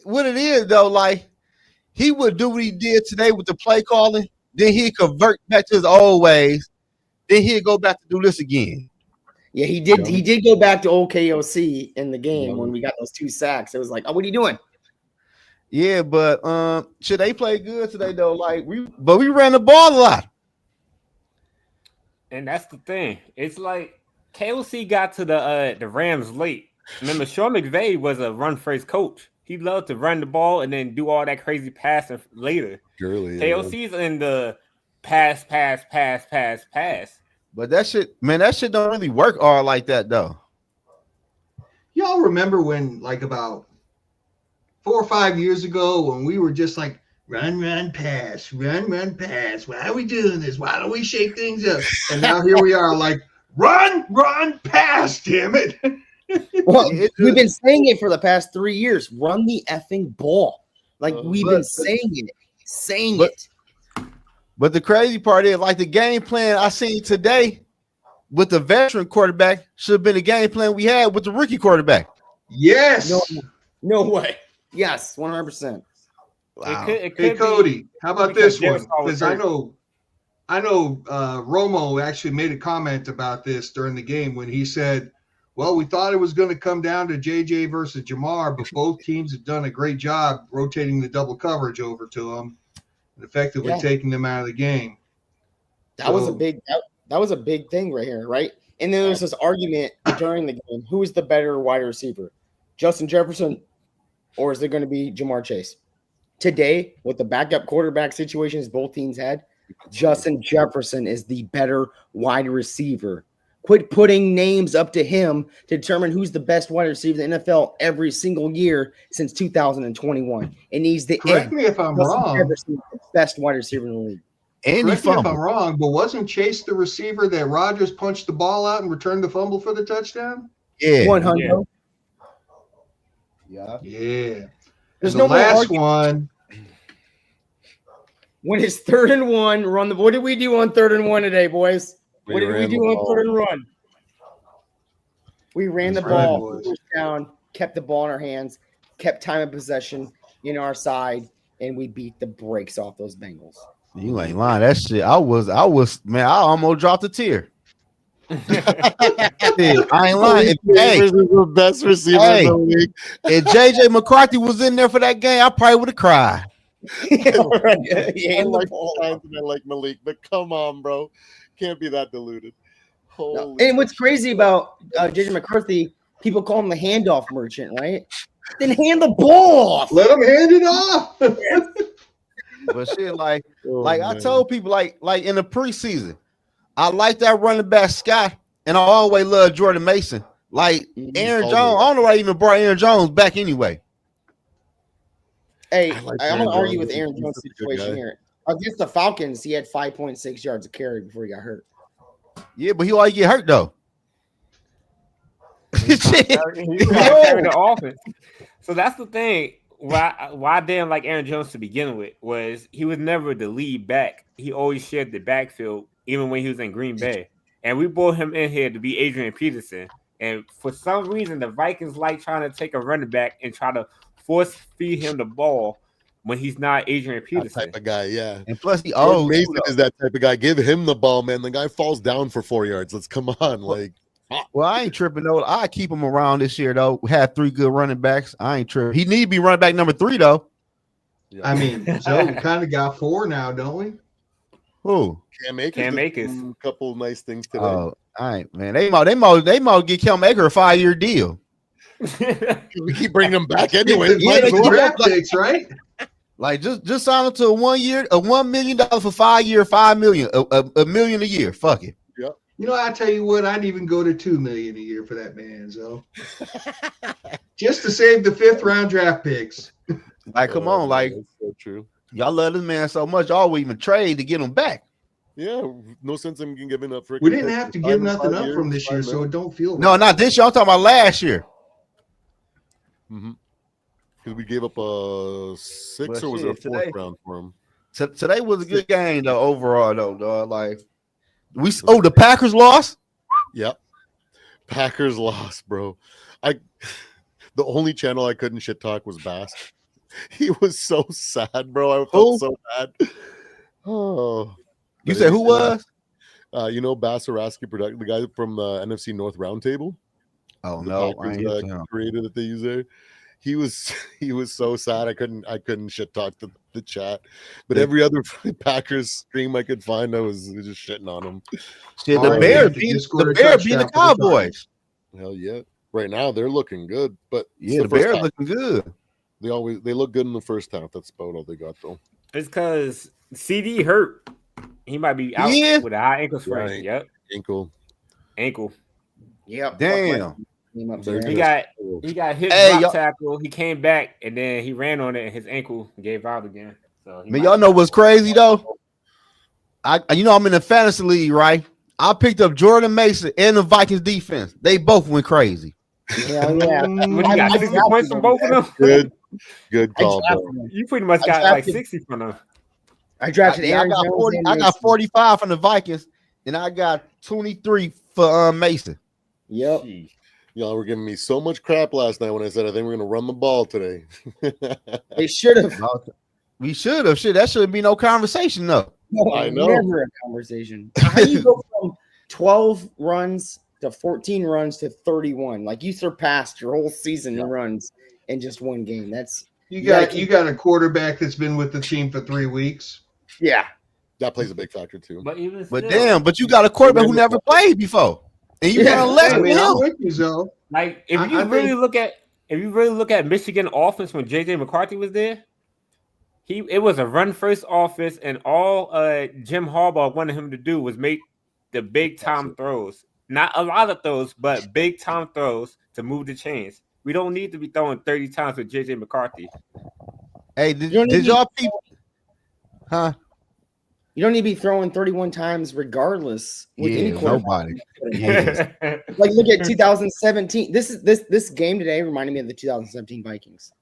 What it is, though, like, he would do what he did today with the play calling, then he'd convert back to his old ways, then he'd go back to do this again. Yeah, he did. He did go back to old KOC in the game when we got those 2 sacks. It was like, oh, what are you doing? Yeah, but should they play good today though? Like we ran the ball a lot. And that's the thing. It's like KOC got to the Rams late. Remember, Sean McVay was a run-first coach. He loved to run the ball and then do all that crazy passing later. Surely, KOC's in the pass. But that shit don't really work all like that though. Y'all remember when, like, about 4 or 5 years ago, when we were just like, run, pass. Why are we doing this? Why don't we shake things up? And now here we are, like, run, pass, damn it. Well, we've been saying it for the past 3 years. Run the effing ball. Like, we've been saying it. But the crazy part is, like the game plan I seen today with the veteran quarterback should have been the game plan we had with the rookie quarterback. Yes. No way. Yes, 100%. Wow. It Hey could Cody, be how about because this one? Darisaw was Because I hurt. know Romo actually made a comment about this during the game when he said, well, we thought it was going to come down to JJ versus Jamar, but both teams have done a great job rotating the double coverage over to them and effectively taking them out of the game. That was a big thing right here, right? And then there's this argument during the game: who is the better wide receiver, Justin Jefferson, or is it going to be Jamar Chase? Today, with the backup quarterback situations both teams had, Justin Jefferson is the better wide receiver. Quit putting names up to him to determine who's the best wide receiver in the NFL every single year since 2021. And he's the Correct me if I'm wrong. Jefferson is the best wide receiver in the league. And Correct me if I'm wrong, but wasn't Chase the receiver that Rodgers punched the ball out and returned the fumble for the touchdown? Yeah. 100. Yeah. Yeah. There's the no more last argument. one. When it's 3rd and 1, run the. What did we do on 3rd and 1 today, boys? What did we do on 3rd and run? We ran the ball, pushed down, kept the ball in our hands, kept time of possession in our side, and we beat the brakes off those Bengals. You ain't lying. That shit. I was, man, I almost dropped a tear. I ain't lying. Hey, this is the best receiver in the league. If JJ McCarthy was in there for that game, I probably would have cried. I like Malik, but come on, bro. Can't be that diluted. No. And what's crazy about JJ McCarthy, people call him the handoff merchant, right? Then hand the ball off. Let him hand it off. But shit, I told people, like in the preseason, I like that running back Scott, and I always love Jordan Mason. Like Aaron Jones, I don't know why I even brought Aaron Jones back anyway. Hey, I'm going to argue with Aaron Jones' situation here. Against the Falcons, he had 5.6 yards of carry before he got hurt. Yeah, but he always get hurt though. He's carrying the offense. So that's the thing. Why I didn't like Aaron Jones to begin with was he was never the lead back. He always shared the backfield, even when he was in Green Bay. And we brought him in here to be Adrian Peterson. And for some reason, the Vikings like trying to take a running back and try to force feed him the ball when he's not Adrian Peterson. That type of guy, yeah. And plus, he Mason is that type of guy. Give him the ball, man. The guy falls down for 4 yards. Let's come on, like. Well, I ain't tripping though. I keep him around this year though. We had 3 good running backs. I ain't tripping. He need to be running back number 3 though. I mean, Joe kind of got 4 now, don't we? Who? Cam Akers. A couple of nice things today. Oh, all right, man. They might get Cam Akers a 5-year deal. We keep bringing him back anyway. Draft picks, right? Like just sign him to a $1 million for 5 year, $5 million, a million a year. Fuck it. Yep. You know, I tell you what, I'd even go to $2 million a year for that man, so just to save the 5th round draft picks. Like, come on, like that's so true. Y'all love this man so much, y'all will even trade to get him back. Yeah, no sense in giving up. We didn't have to give nothing up from this year, so it don't feel. No, not this year. I'm talking about last year. Mm-hmm. Because we gave up a 6 or was it a 4th round for him? Today was a good game though. Overall, though, dog. Like the Packers lost. Yep, Packers lost, bro. The only channel I couldn't shit talk was Bass. He was so sad, bro. I felt so bad. Oh, you said who was? You know, Bass Araski production, the guy from the NFC North Roundtable. Oh no, Packers, creator that they use there. He was so sad. I couldn't shit talk the chat. But every other Packers stream I could find, I was just shitting on him. Shit, the Bears beat the Cowboys. Hell yeah! Right now they're looking good, but yeah, the Bears looking good. They look good in the first half. That's about all they got though. It's because CD hurt. He might be out with a high ankle sprain. Right. Yep, ankle. Yep. Damn. He got hit drop tackle. He came back and then he ran on it and his ankle gave out again. So y'all know what's crazy though? I'm in the fantasy league, right? I picked up Jordan Mason and the Vikings defense. They both went crazy. Yeah. What, you got 60 points from both of them? Good call, bro. You pretty much got like 60 from them. I drafted Aaron got Jones 40. and I got Mason. 45 from the Vikings, and I got 23 for Mason. Yep. Y'all were giving me so much crap last night when I said I think we're gonna run the ball today. They should have. We should have. Shit, that shouldn't be no conversation though. No, I know. Never a conversation. How do you go from 12 runs to 14 runs to 31? Like you surpassed your whole season in runs in just one game. That's you got a quarterback that's been with the team for 3 weeks. Yeah. That plays a big factor too. But even But still, damn, but you got a quarterback who never played before, and you run less I than mean, I'm him. with you, Zoe. like if I you really think- look at Michigan offense when JJ McCarthy was there, it was a run first offense, and all Jim Harbaugh wanted him to do was make the big time throws. Not a lot of throws, but big time throws to move the chains. We don't need to be throwing 30 times with JJ McCarthy. Hey, did y'all people? Huh? You don't need to be throwing 31 times regardless with any quarterback. Nobody. Like look at 2017. This game today reminded me of the 2017 Vikings.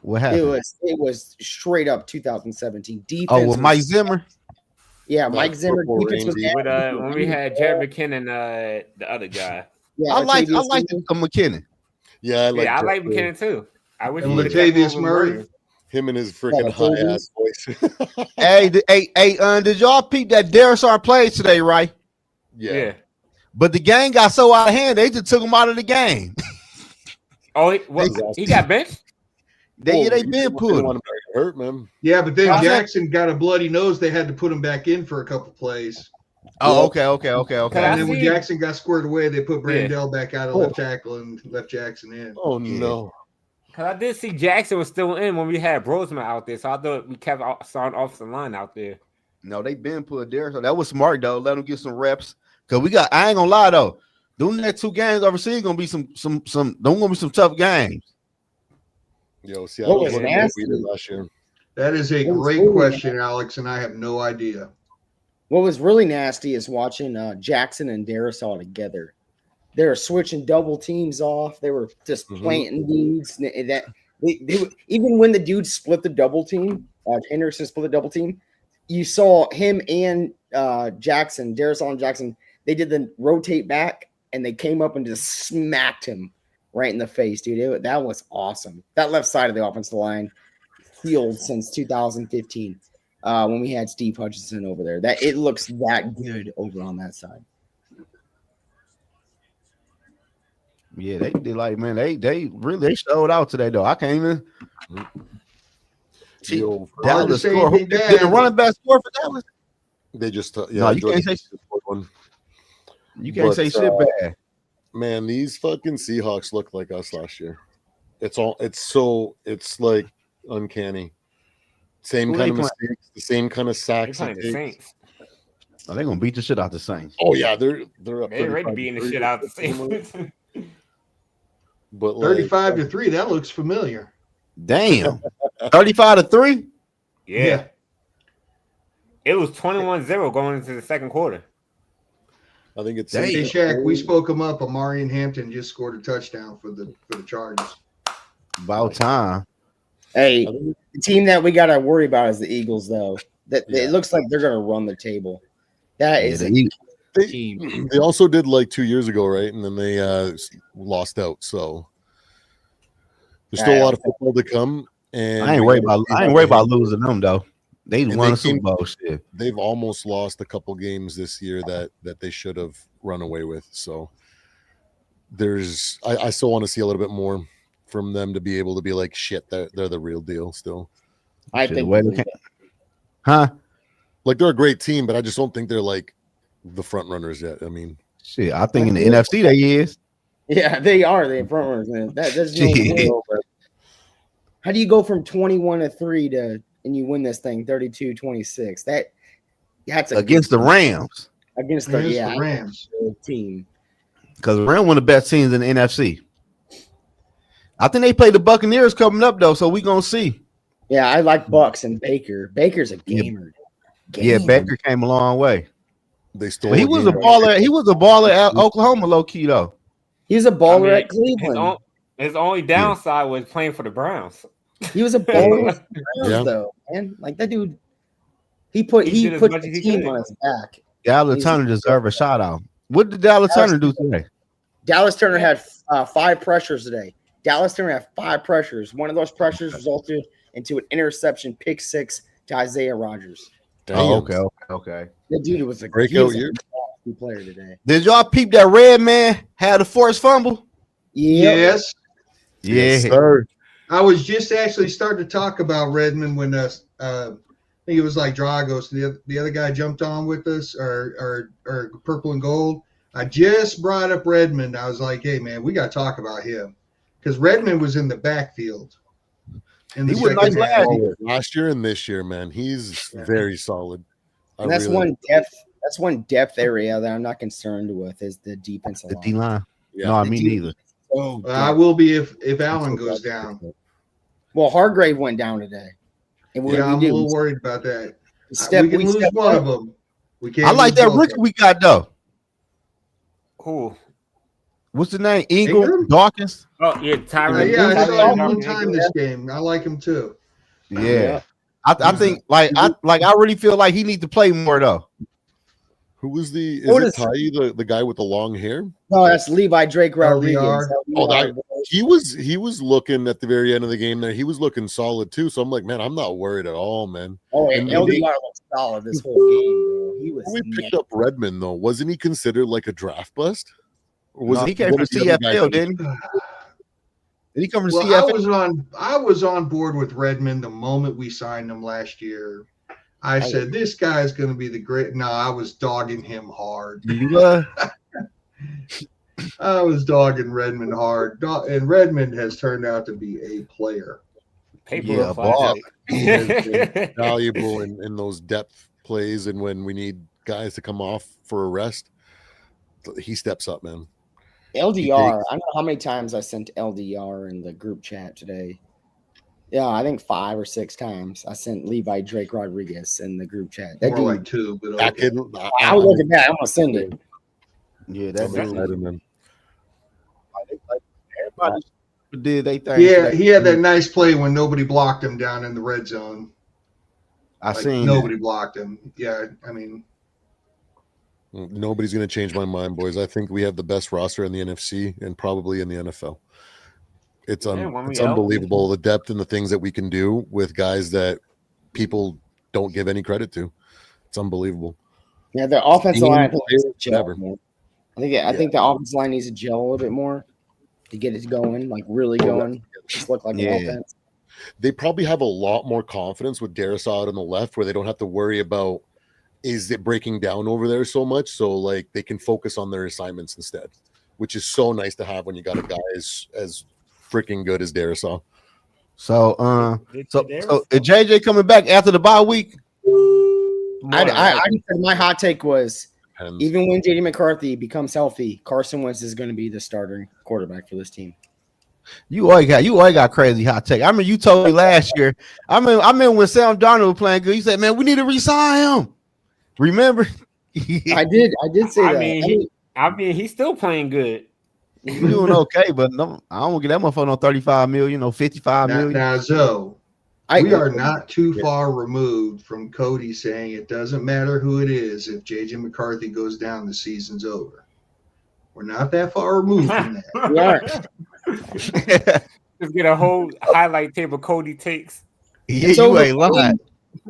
What happened? It was straight up 2017 defense. Oh, with Mike Zimmer. Yeah, Mike Zimmer. Defense was With, when we had Jared McKinnon and the other guy. Yeah, I like McKinnon. Yeah, I like McKinnon too. I wish And he would've kept Latavius him with Murray. Him and his freaking high ass voice. Hey, did y'all peep that Darrison played today, right? Yeah. But the game got so out of hand, they just took him out of the game. Oh, he got benched? They been put him. Hurt, man. Yeah, but then Jackson got a bloody nose. They had to put him back in for a couple plays. Oh, okay. And then when Jackson got squared away, they put Brandell back out of left tackle and left Jackson in. Oh, no. Because I did see Jackson was still in when we had Brosman out there, so I thought we kept saw an offensive line out there. No, they been put there, so that was smart though. Let them get some reps. Cause I ain't gonna lie though, doing that 2 games overseas gonna be some tough games. Yo, see, I was looking at what we did last year. That is a great question, Alex, and I have no idea. What was really nasty is watching Jackson and Darrisaw together. They were switching double teams off. They were just planting dudes. That they even when the dude split the double team, Henderson split the double team, you saw him and Jackson, Darrisaw and Jackson. They did the rotate back and they came up and just smacked him right in the face, dude. That was awesome. That left side of the offensive line healed since 2015 when we had Steve Hutchinson over there. That it looks that good over on that side. Yeah, they did like, man, they really showed out today though. I can't even. Dallas score. Did the running back score for Dallas? They just no, you can't say one. You can't say shit bad. Man, these fucking Seahawks look like us last year. It's like uncanny. Same kind of mistakes, the same kind of sacks. They're playing the Saints. Oh, they're gonna beat the shit out the Saints. Oh yeah, they're up. They're ready beating the shit out the Saints. But 35-3, that looks familiar. Damn. 35-3? Yeah. It was 21-0 going into the second quarter. I think it's Hey Shaq, we spoke him up. Amari and Hampton just scored a touchdown for the Chargers. About time. Hey, the team that we gotta worry about is the Eagles, though. It looks like they're gonna run the table. That is a team. They also did like 2 years ago, right? And then they lost out. So there's still a lot of football to come. And I ain't worried about losing them though. They won a Super Bowl shit. They've almost lost a couple games this year that they should have run away with. So I still want to see a little bit more from them to be able to be like, shit, they're the real deal still. I think like they're a great team, but I just don't think they're like the front runners yet. I mean, shit, I think in the NFC they is. Yeah, they are. They're front runners, man. There's no way over. How do you go from 21-3 and you win this thing 32-26? That's against the Rams. Against the Rams team. Because the Rams one of the best teams in the NFC. I think they play the Buccaneers coming up though, so we gonna see. Yeah, I like Bucks and Baker. Baker's a gamer. Yeah, Baker came a long way. They stole. Well, he was a baller. He was a baller at Oklahoma, low key though. He's a baller at Cleveland. His only downside was playing for the Browns. He was a baller with the Browns, though, man. Like that dude. He put did as the much as he team could. on his back. Dallas Turner deserve a shout out. What did Dallas Turner do today? Dallas Turner had 5 pressures today. Dallas Turner had 5 pressures. One of those pressures resulted into an interception, pick 6 to Isaiah Rodgers. Damn. Oh, okay. The dude was a Breakout year. player today. Did y'all peep that red man had a forced fumble? Yes. Yeah. Yes, sir. I was just actually starting to talk about Redmond when I think it was like Dragos, the other guy jumped on with us, or Purple and Gold. I just brought up Redmond. I was like, hey man, we got to talk about him because Redmond was in the backfield. He was nice last year and this year, man. He's very solid. And that's one depth area that I'm not concerned with is the defensive line. The D line. Yeah. No, me neither. I will be if Allen goes down. Well, Hargrave went down today. And I'm a little worried about that. We can lose one of them. We can't. I like that rookie we got though. Who? What's the name? Ingram? Dawkins? Oh yeah, Tyron. I saw him one time this game. I like him too. Yeah. I think I really feel like he needs to play more though. Who was the guy with the long hair? No, that's Levi Drake Rodriguez. He was looking at the very end of the game there. He was looking solid too. So I'm like, man, I'm not worried at all, man. Oh, and LDR looked solid this whole game, bro. He was. We picked up Redmond though. Wasn't he considered like a draft bust? Or was he came from CFL, didn't he? Did he come from CFL? I was on board with Redmond the moment we signed him last year. I said, this guy's going to be the great. No, I was dogging him hard. I was dogging Redmond hard. And Redmond has turned out to be a player. Valuable in those depth plays. And when we need guys to come off for a rest, he steps up, man. LDR, I don't know how many times I sent LDR in the group chat today. Yeah, I think 5 or 6 times I sent Levi Drake Rodriguez in the group chat. That more like 2, but okay. I'll look at that. I'm gonna send it. Yeah, that's exciting, man. Everybody did they think? Yeah, he had that nice play when nobody blocked him down in the red zone. Nobody blocked him. Yeah, I mean, nobody's going to change my mind, boys. I think we have the best roster in the NFC and probably in the NFL. It's unbelievable, the depth and the things that we can do with guys that people don't give any credit to. It's unbelievable. Yeah, the offensive line needs to gel more. I think the offensive line needs to gel a little bit more to get it going, like really going. Just look like an offense. They probably have a lot more confidence with Darisaw out on the left, where they don't have to worry about is it breaking down over there so much. So like they can focus on their assignments instead, which is so nice to have when you got a guy as freaking good as Darisaw. So is JJ coming back after the bye week? I said my hot take was even when JD McCarthy becomes healthy, Carson Wentz is going to be the starting quarterback for this team. You always got crazy hot take. I mean, you told me last year. I mean when Sam Darnold was playing good, you said, "Man, we need to re-sign him." Remember? I did say that. I mean, he's still playing good. He's doing okay, but no, I don't get that motherfucker on 35 million, 55 million. Now, Zoe, we are not too far removed from Cody saying it doesn't matter who it is. If JJ McCarthy goes down, the season's over. We're not that far removed from that. We aren't. Just get a whole highlight table Cody takes. Yeah, you ain't lying.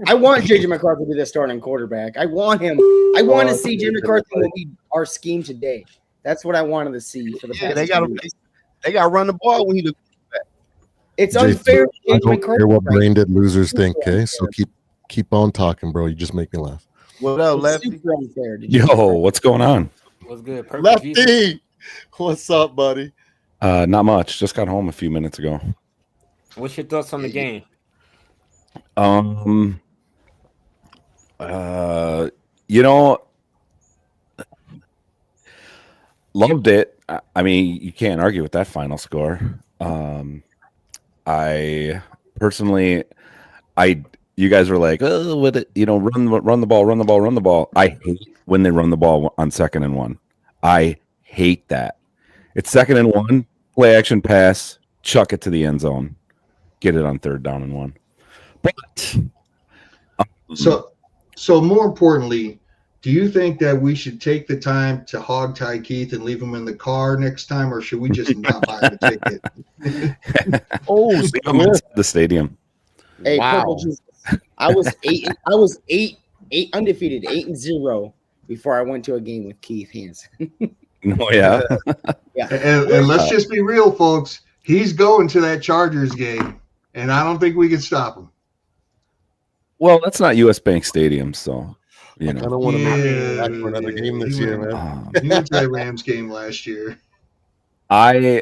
I want JJ McCarthy to be the starting quarterback. I want him. I want to see JJ McCarthy lead our scheme today. That's what I wanted to see for the past. They got to run the ball when he the quarterback. It's unfair. I don't care what brain-dead losers think, okay? So keep on talking, bro. You just make me laugh. What up, Lefty? Super unfair. Yo, what's going on? What's good? Lefty, what's up, buddy? Not much. Just got home a few minutes ago. What's your thoughts on the game? Loved it. I mean, you can't argue with that final score. I personally, you guys were like, oh, with it, run the ball. I hate when they run the ball on 2nd and 1. I hate that. It's 2nd and 1, play action pass, chuck it to the end zone, get it on 3rd down and 1. But so So more importantly, do you think that we should take the time to hog tie Keith and leave him in the car next time, or should we just not buy the ticket? Oh, Leave them inside the stadium. Hey, wow. Purple Jesus. I was eight undefeated, 8-0 before I went to a game with Keith Hansen. No, yeah. Yeah. And let's just be real, folks. He's going to that Chargers game, and I don't think we can stop him. Well, that's not US Bank Stadium, so I kind of want to make it back for another game this year, man. He went to that Rams game last year. Oh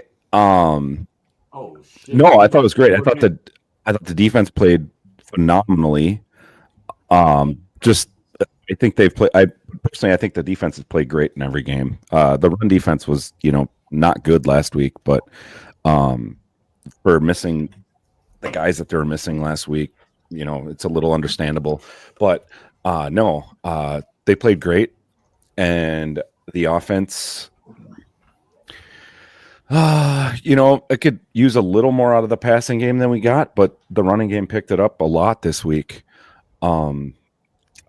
shit. no, I thought it was great. I thought the defense played phenomenally. Just I think they've played. I think the defense has played great in every game. The run defense was, not good last week, but for missing the guys that they were missing last week, it's a little understandable. But no, they played great, and the offense. I could use a little more out of the passing game than we got, but the running game picked it up a lot this week.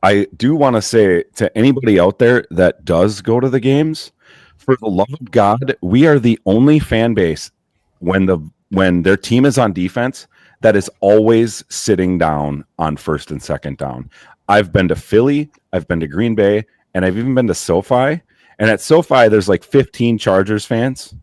I do want to say to anybody out there that does go to the games, for the love of God, we are the only fan base when their team is on defense that is always sitting down on first and second down. I've been to Philly, I've been to Green Bay, and I've even been to SoFi. And at SoFi, there's like 15 Chargers fans.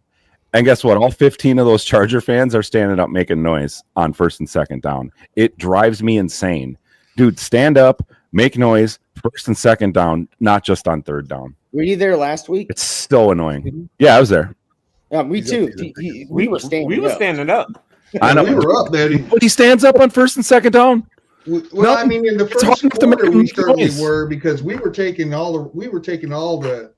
And guess what? All 15 of those Charger fans are standing up making noise on first and second down. It drives me insane. Dude, stand up, make noise, first and second down, not just on third down. Were you there last week? It's so annoying. Yeah, I was there. Yeah, me too. We were standing up. I know. We were up, Betty. But he stands up on first and second down. Well, I mean, in the It's first hard to make quarter, we noise. certainly were, because we were taking all the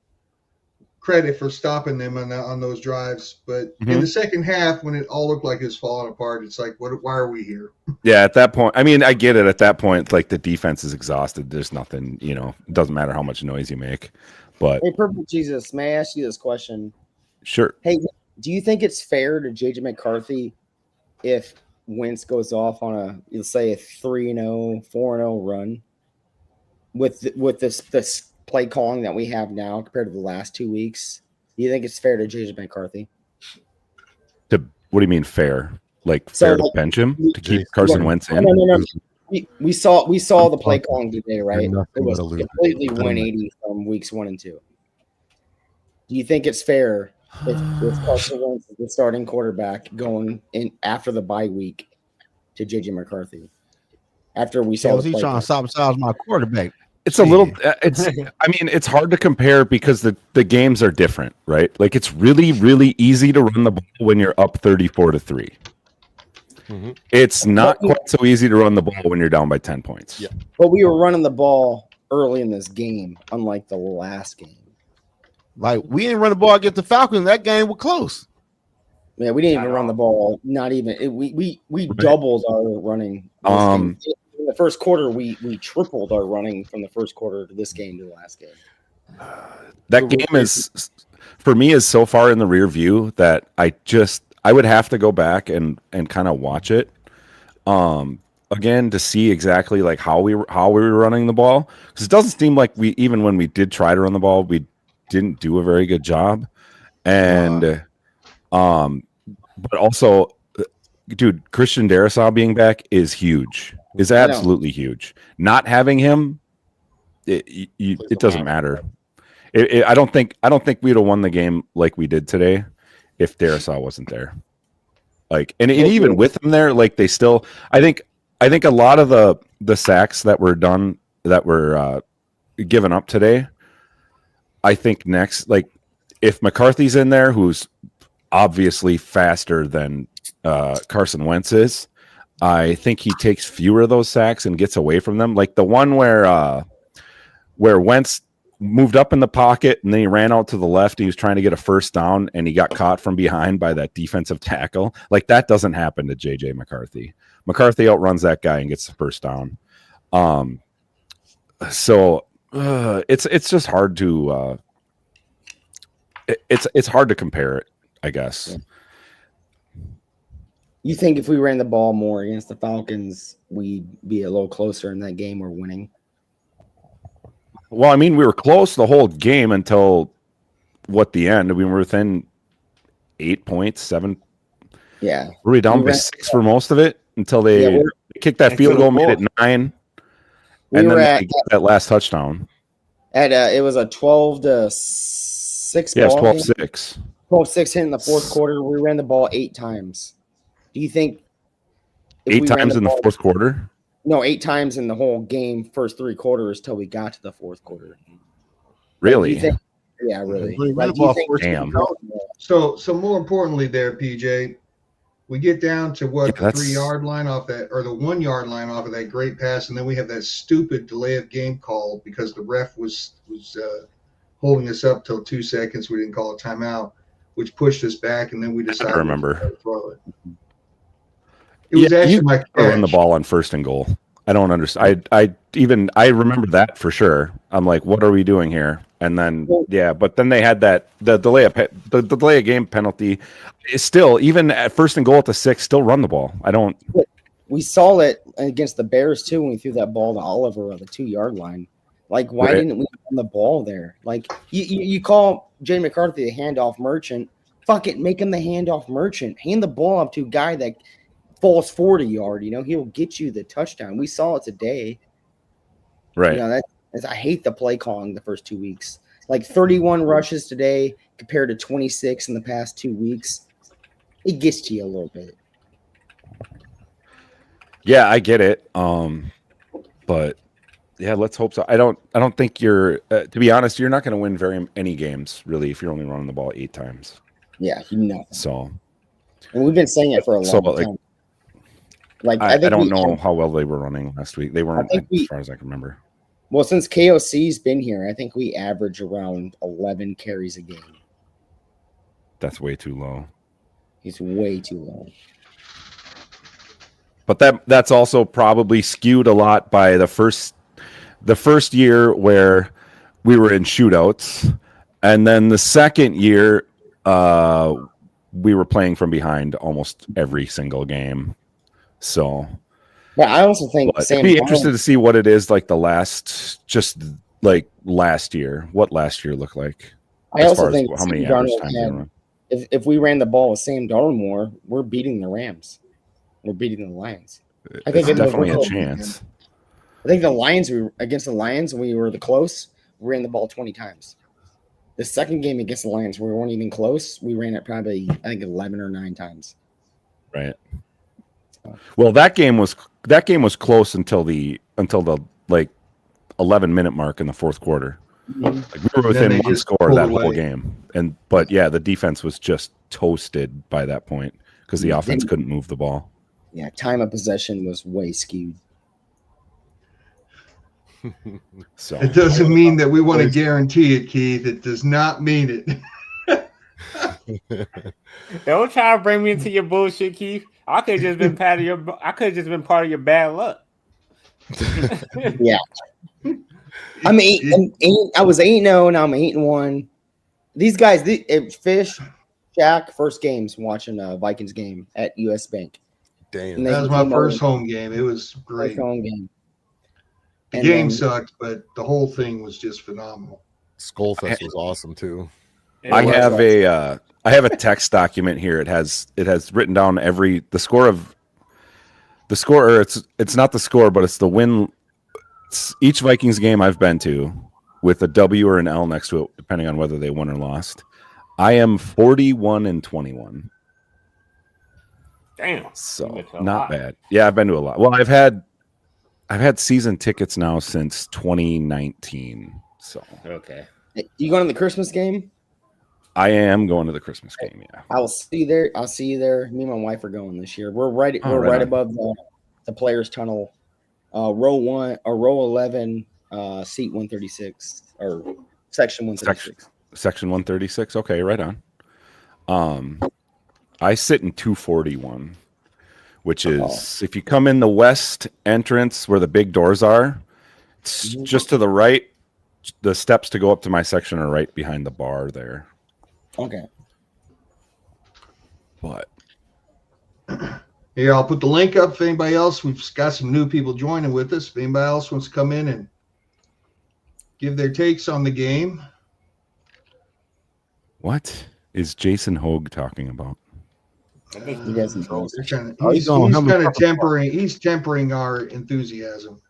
credit for stopping them on those drives. But in the second half, when it all looked like it was falling apart, it's like, why are we here? Yeah, at that point, I mean, I get it. At that point, like, the defense is exhausted. There's nothing, it doesn't matter how much noise you make. But Hey, Purple Jesus, may I ask you this question? Sure. Hey, do you think it's fair to JJ McCarthy if Wentz goes off on let's say a 3-0, 4-0 run with this play calling that we have now compared to the last 2 weeks? Do you think it's fair to JJ McCarthy? What do you mean fair? Like fair to bench him to keep Carson Wentz in? No. We saw the play calling today, right? It was completely 180 from weeks 1 and 2. Do you think it's fair if Carson Wentz is the starting quarterback going in after the bye week to JJ McCarthy? After we saw he's trying to sabotage my quarterback. It's a little. It's hard to compare because the games are different, right? Like, it's really, really easy to run the ball when you're up 34-3. It's not quite so easy to run the ball when you're down by 10 points. Yeah. But we were running the ball early in this game, unlike the last game. Like, we didn't run the ball against the Falcons. That game was close. Yeah, we didn't even run the ball. Not even. We doubled our running. In the first quarter, we tripled our running from the first quarter to this game to the last game. That game is, for me, is so far in the rear view that I would have to go back and kind of watch it again to see exactly like how we were running the ball, because it doesn't seem like even when we did try to run the ball, we didn't do a very good job. And but also, dude, Christian Darrisaw being back is huge. Is absolutely huge. Not having him, it doesn't matter. I don't think we'd have won the game like we did today if Darrisaw wasn't there. Like, and even with him there, like, they still. I think a lot of the sacks that were done, that were given up today. I think next, like, if McCarthy's in there, who's obviously faster than Carson Wentz is, I think he takes fewer of those sacks and gets away from them. Like the one where Wentz moved up in the pocket and then he ran out to the left. He was trying to get a first down and he got caught from behind by that defensive tackle. Like, that doesn't happen to JJ McCarthy. McCarthy outruns that guy and gets the first down. So it's just hard to it's hard to compare it, I guess. Yeah. You think if we ran the ball more against the Falcons, we'd be a little closer in that game or winning? Well, I mean, we were close the whole game until the end. We were within 8 points, 7. Yeah. Were we down by 6 for most of it until they kicked that field goal, made it 9, and then they got that last touchdown. It was a 12-6 Yeah, ball it was 12-6. 12-6 hit in the fourth quarter. We ran the ball 8 times. Do you think 8 times in the fourth quarter? No, 8 times in the whole game, first 3 quarters till we got to the fourth quarter. Really? Yeah, really. Damn. So more importantly there, PJ, we get down to the 3-yard line off that, or the 1-yard line off of that great pass, and then we have that stupid delay of game call because the ref was holding us up till 2 seconds. We didn't call a timeout, which pushed us back, and then we decided to throw it. It was actually my catch. Run the ball on 1st and goal. I don't understand. I remember that for sure. I'm like, what are we doing here? And then but then they had the delay of game penalty. It's still, even at 1st and goal at the 6, still run the ball. We saw it against the Bears too when we threw that ball to Oliver on the 2-yard line. Like, why didn't we run the ball there? Like, you call Jay McCarthy a handoff merchant. Fuck it, make him the handoff merchant. Hand the ball up to a guy that falls 40-yard. He'll get you the touchdown. We saw it today. Right. I hate the play calling the first 2 weeks. Like 31 rushes today compared to 26 in the past 2 weeks. It gets to you a little bit. Yeah, I get it. But yeah, let's hope so. I don't think you're to be honest, you're not going to win any games really if you're only running the ball 8 times. Yeah, nothing. So, and we've been saying it for a long time. I don't know how well they were running last week. They weren't, as far as I can remember. Well, since KOC's been here, I think we average around 11 carries a game. That's way too low. He's way too low. But that's also probably skewed a lot by the first year where we were in shootouts, and then the second year we were playing from behind almost every single game. So, yeah, I also think I'd be interested to see what it is like last year. What last year looked like? I also think how many average times if we ran the ball with Sam Darnold more, we're beating the Rams. We're beating the Lions. I think it's definitely a chance. I think against the Lions, we were close. We ran the ball 20 times. The second game against the Lions, we weren't even close. We ran it probably, I think, 11 or 9 times. Right. Well, that game was close until the 11-minute mark in the fourth quarter. Mm-hmm. Like, we were within 1 score that whole game, but the defense was just toasted by that point because the offense couldn't move the ball. Yeah, time of possession was way skewed. So it doesn't mean that we want to guarantee it, Keith. It does not mean it. Don't try to bring me into your bullshit, Keith. I could have just been part of your bad luck. Yeah. I'm 8. I was 8-0. Now I'm 8-1. These guys, Fish, Jack, first games watching a Vikings game at US Bank. Damn, that was my first home game. It was great. First home game. The game sucked, but the whole thing was just phenomenal. Skol Fest was awesome too. I have a text document here. It has written down the score, or it's not the score, but it's the win. It's each Vikings game I've been to with a W or an L next to it, depending on whether they won or lost. I am 41-21. Damn. So not bad. Yeah, I've been to a lot. Well, I've had season tickets now since 2019. So okay. You going to the Christmas game? I am going to the Christmas game. Yeah, I'll see you there. Me and my wife are going this year. We're right above the players' tunnel, row 1 or row 11, seat 136 or section 136. Section 136. Okay, right on. I sit in 241, which is if you come in the west entrance where the big doors are, it's just to the right. The steps to go up to my section are right behind the bar there. Okay. But here, I'll put the link up for anybody else. We've got some new people joining with us. If anybody else wants to come in and give their takes on the game. What is Jason Hogue talking about? He doesn't know. He's kind of tempering. He's tempering our enthusiasm.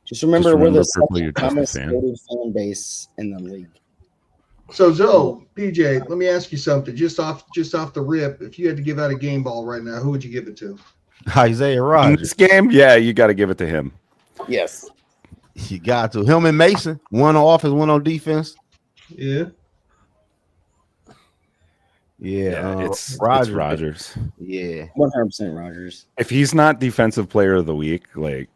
Just remember we're the Purple, you're second just a most fan. voted fan base in the league. So Zoe, PJ, let me ask you something. Just off the rip, if you had to give out a game ball right now, who would you give it to? Isaiah In Rodgers. this game, yeah, you got to give it to him. Yes. You got to. Him and Mason, one on offense, one on defense. Yeah. Yeah, it's Rodgers. Rodgers. Yeah. 100% Rodgers. If he's not defensive player of the week, like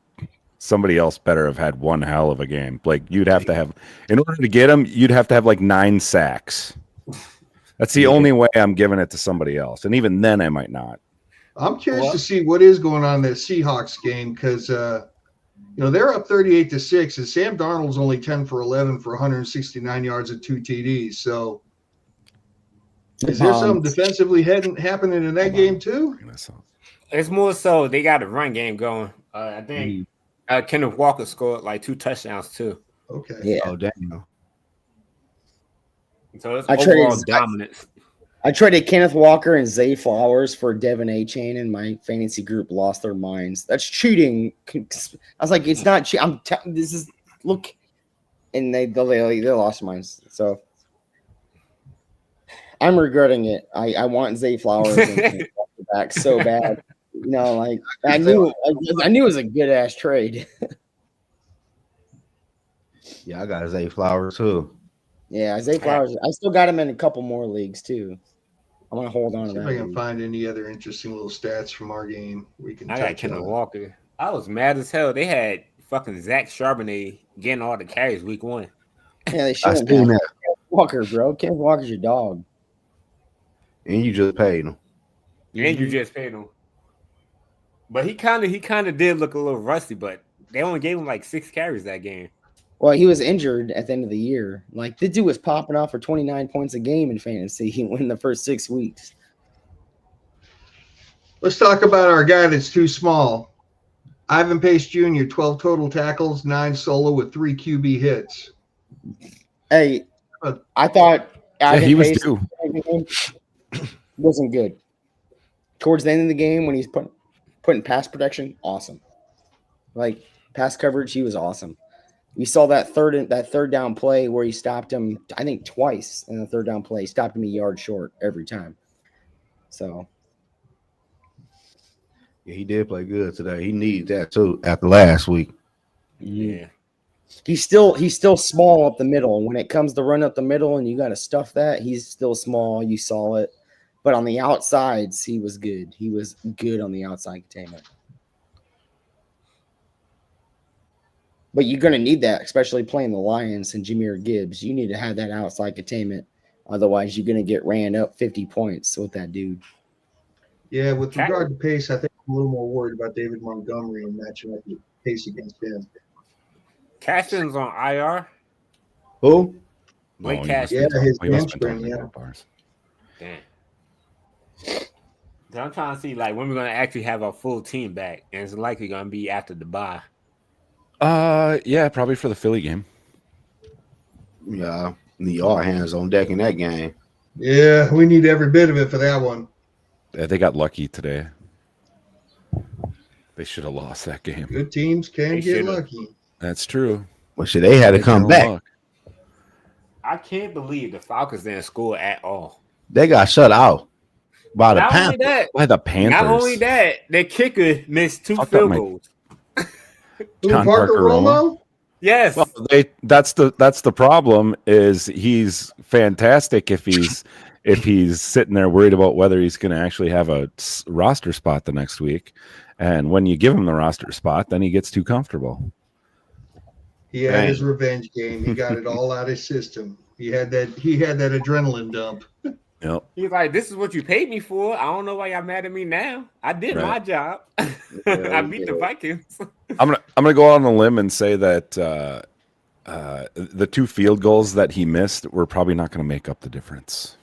somebody else better have had one hell of a game. Like you'd have to have, in order to get him, you'd have to have like 9 sacks. That's the only way I'm giving it to somebody else. And even then I might not. I'm curious to see what is going on in that Seahawks game because they're up 38-6, and Sam Darnold's only 10 for 11 for 169 yards and 2 TDs. So is there something defensively happening in that game too? It's more so they got a run game going. I think Kenneth Walker scored like 2 touchdowns too. Okay. Yeah. Oh, damn. So it's overall dominance. I traded Kenneth Walker and Zay Flowers for Devin A-Chain, and my fantasy group lost their minds. That's cheating. I was like, it's not cheating. This is look, and they lost their minds. So I'm regretting it. I want Zay Flowers and back so bad. I knew it was a good ass trade. Yeah, I got Zay Flowers too. Yeah, Zay Flowers. I still got him in a couple more leagues too. I'm gonna hold on to that. See if I can find any other interesting little stats from our game. I got Kenneth Walker. I was mad as hell. They had fucking Zach Charbonnet getting all the carries week 1. Yeah, they should have Kenneth Walker, bro. Kenneth Walker's your dog. And you just paid him. And you just paid him. But he kind of did look a little rusty, but they only gave him like 6 carries that game. Well, he was injured at the end of the year. Like, this dude was popping off for 29 points a game in fantasy. He won the first 6 weeks. Let's talk about our guy that's too small. Ivan Pace Jr., 12 total tackles, 9 solo with 3 QB hits. Hey, I thought Ivan he was Pace too. wasn't good. Towards the end of the game, when he's putting pass protection, awesome. Like, pass coverage, he was awesome. We saw that third down play where he stopped him, I think, twice in the third down play. He stopped him a yard short every time. So, yeah, he did play good today. He needed that too after last week. Yeah, he's still small up the middle. When it comes to run up the middle and you got to stuff that, he's still small. You saw it, but on the outsides, he was good. He was good on the outside containment. But you're going to need that, especially playing the Lions and Jahmyr Gibbs. You need to have that outside containment. Otherwise, you're going to get ran up 50 points with that dude. Yeah, with regard to Pace, I think I'm a little more worried about David Montgomery and matching up with Pace against him. Cashton's on IR. Who? Blake Cashton. Yeah, his hamstring, yeah. Damn. So I'm trying to see like when we're going to actually have our full team back, and it's likely going to be after the bye. Yeah, probably for the Philly game. Yeah, need all hands on deck in that game. Yeah, we need every bit of it for that one. Yeah, they got lucky today. They should have lost that game. Good teams can get lucky. That's true. Well, shit, they had to come back. I can't believe the Falcons didn't score at all. They got shut out by the Panthers. By the Panthers. Not only that, their kicker missed 2 field goals. John Parker Romo? Yes. Well, that's the problem is he's fantastic if he's sitting there worried about whether he's going to actually have a roster spot the next week, and when you give him the roster spot, then he gets too comfortable. He had his revenge game. He got it all out of his system. He had that adrenaline dump. Yep. He's like, this is what you paid me for. I don't know why y'all mad at me now. I did my job. I beat the Vikings. I'm gonna go on a limb and say that the 2 field goals that he missed were probably not going to make up the difference.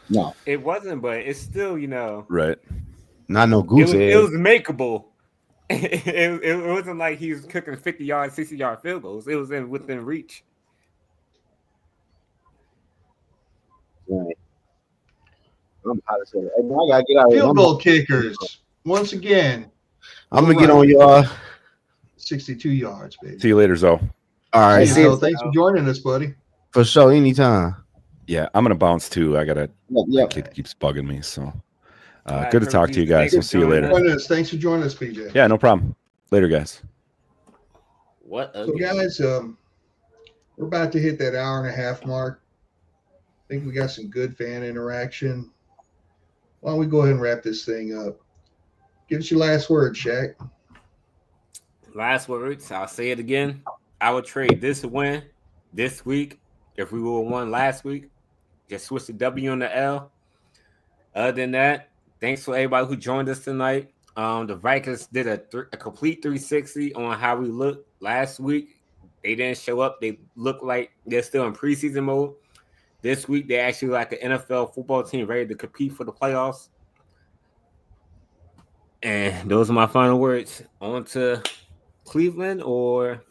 No, it wasn't, but it's still, right. Not no goose egg. It was makeable. It wasn't like he was cooking 50-yard, 60-yard field goals. It was within reach. I'm hot as hell. Hey, man, I gotta get out of here. Field goal kickers. Once again, I'm gonna get on y'all. 62 yards, baby. See you later, Zoe. All right. See you, Zoe. Thanks for joining us, buddy. For sure, anytime. Yeah, I'm gonna bounce too. I gotta. Yep. Kid keeps bugging me, so right, good to talk to you guys. We'll see you later. Thanks for joining us, PJ. Yeah, no problem. Later, guys. What? So, guys, we're about to hit that hour and a half mark. I think we got some good fan interaction. Why don't we go ahead and wrap this thing up? Give us your last word, Shaq. Last words. I'll say it again. I would trade this win this week if we would have won last week. Just switch the W on the L. Other than that, thanks for everybody who joined us tonight. The Vikings did a complete 360 on how we looked last week. They didn't show up. They look like they're still in preseason mode. This week, they're actually like an NFL football team ready to compete for the playoffs. And those are my final words. On to Cleveland or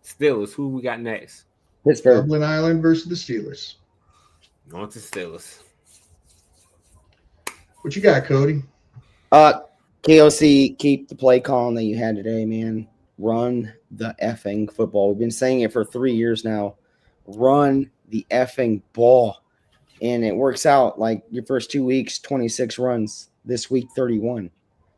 Steelers. Who we got next? Pittsburgh. Dublin Island versus the Steelers. On to Steelers. What you got, Cody? KOC, keep the play calling that you had today, man. Run the effing football. We've been saying it for 3 years now. Run the effing ball. And it works out like your first 2 weeks, 26 runs. This week, 31.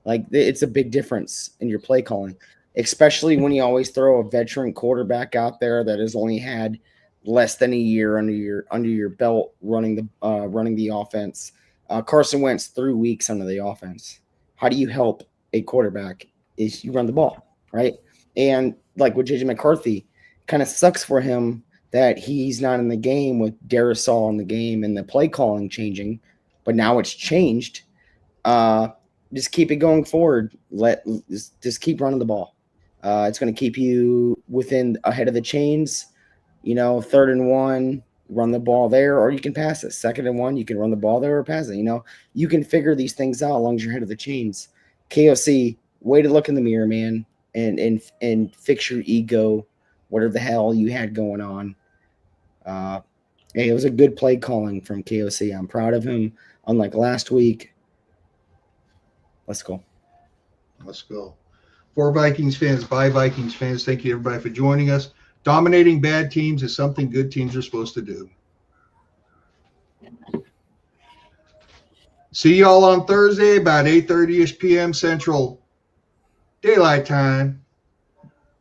Like, it's a big difference in your play calling, especially when you always throw a veteran quarterback out there that has only had less than a year under your belt running the offense. Carson Wentz 3 weeks under the offense. How do you help a quarterback? Is you run the ball, right? And like with JJ McCarthy, kind of sucks for him that he's not in the game with Darisaw in the game and the play calling changing, but now it's changed. Just keep it going forward. Just keep running the ball. It's going to keep you ahead of the chains. 3rd and 1, run the ball there, or you can pass it. 2nd and 1, you can run the ball there or pass it. You can figure these things out as long as you're ahead of the chains. KOC, way to look in the mirror, man, and fix your ego, whatever the hell you had going on. Hey, it was a good play calling from KOC. I'm proud of him. Unlike last week. Let's go. Let's go. For Vikings fans, by Vikings fans, thank you everybody for joining us. Dominating bad teams is something good teams are supposed to do. See y'all on Thursday about 8:30-ish p.m. Central Daylight Time.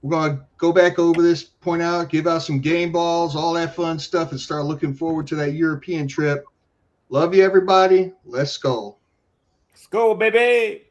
We're going to go back over this, point out, give out some game balls, all that fun stuff, and start looking forward to that European trip. Love you, everybody. Let's go. Skol, baby.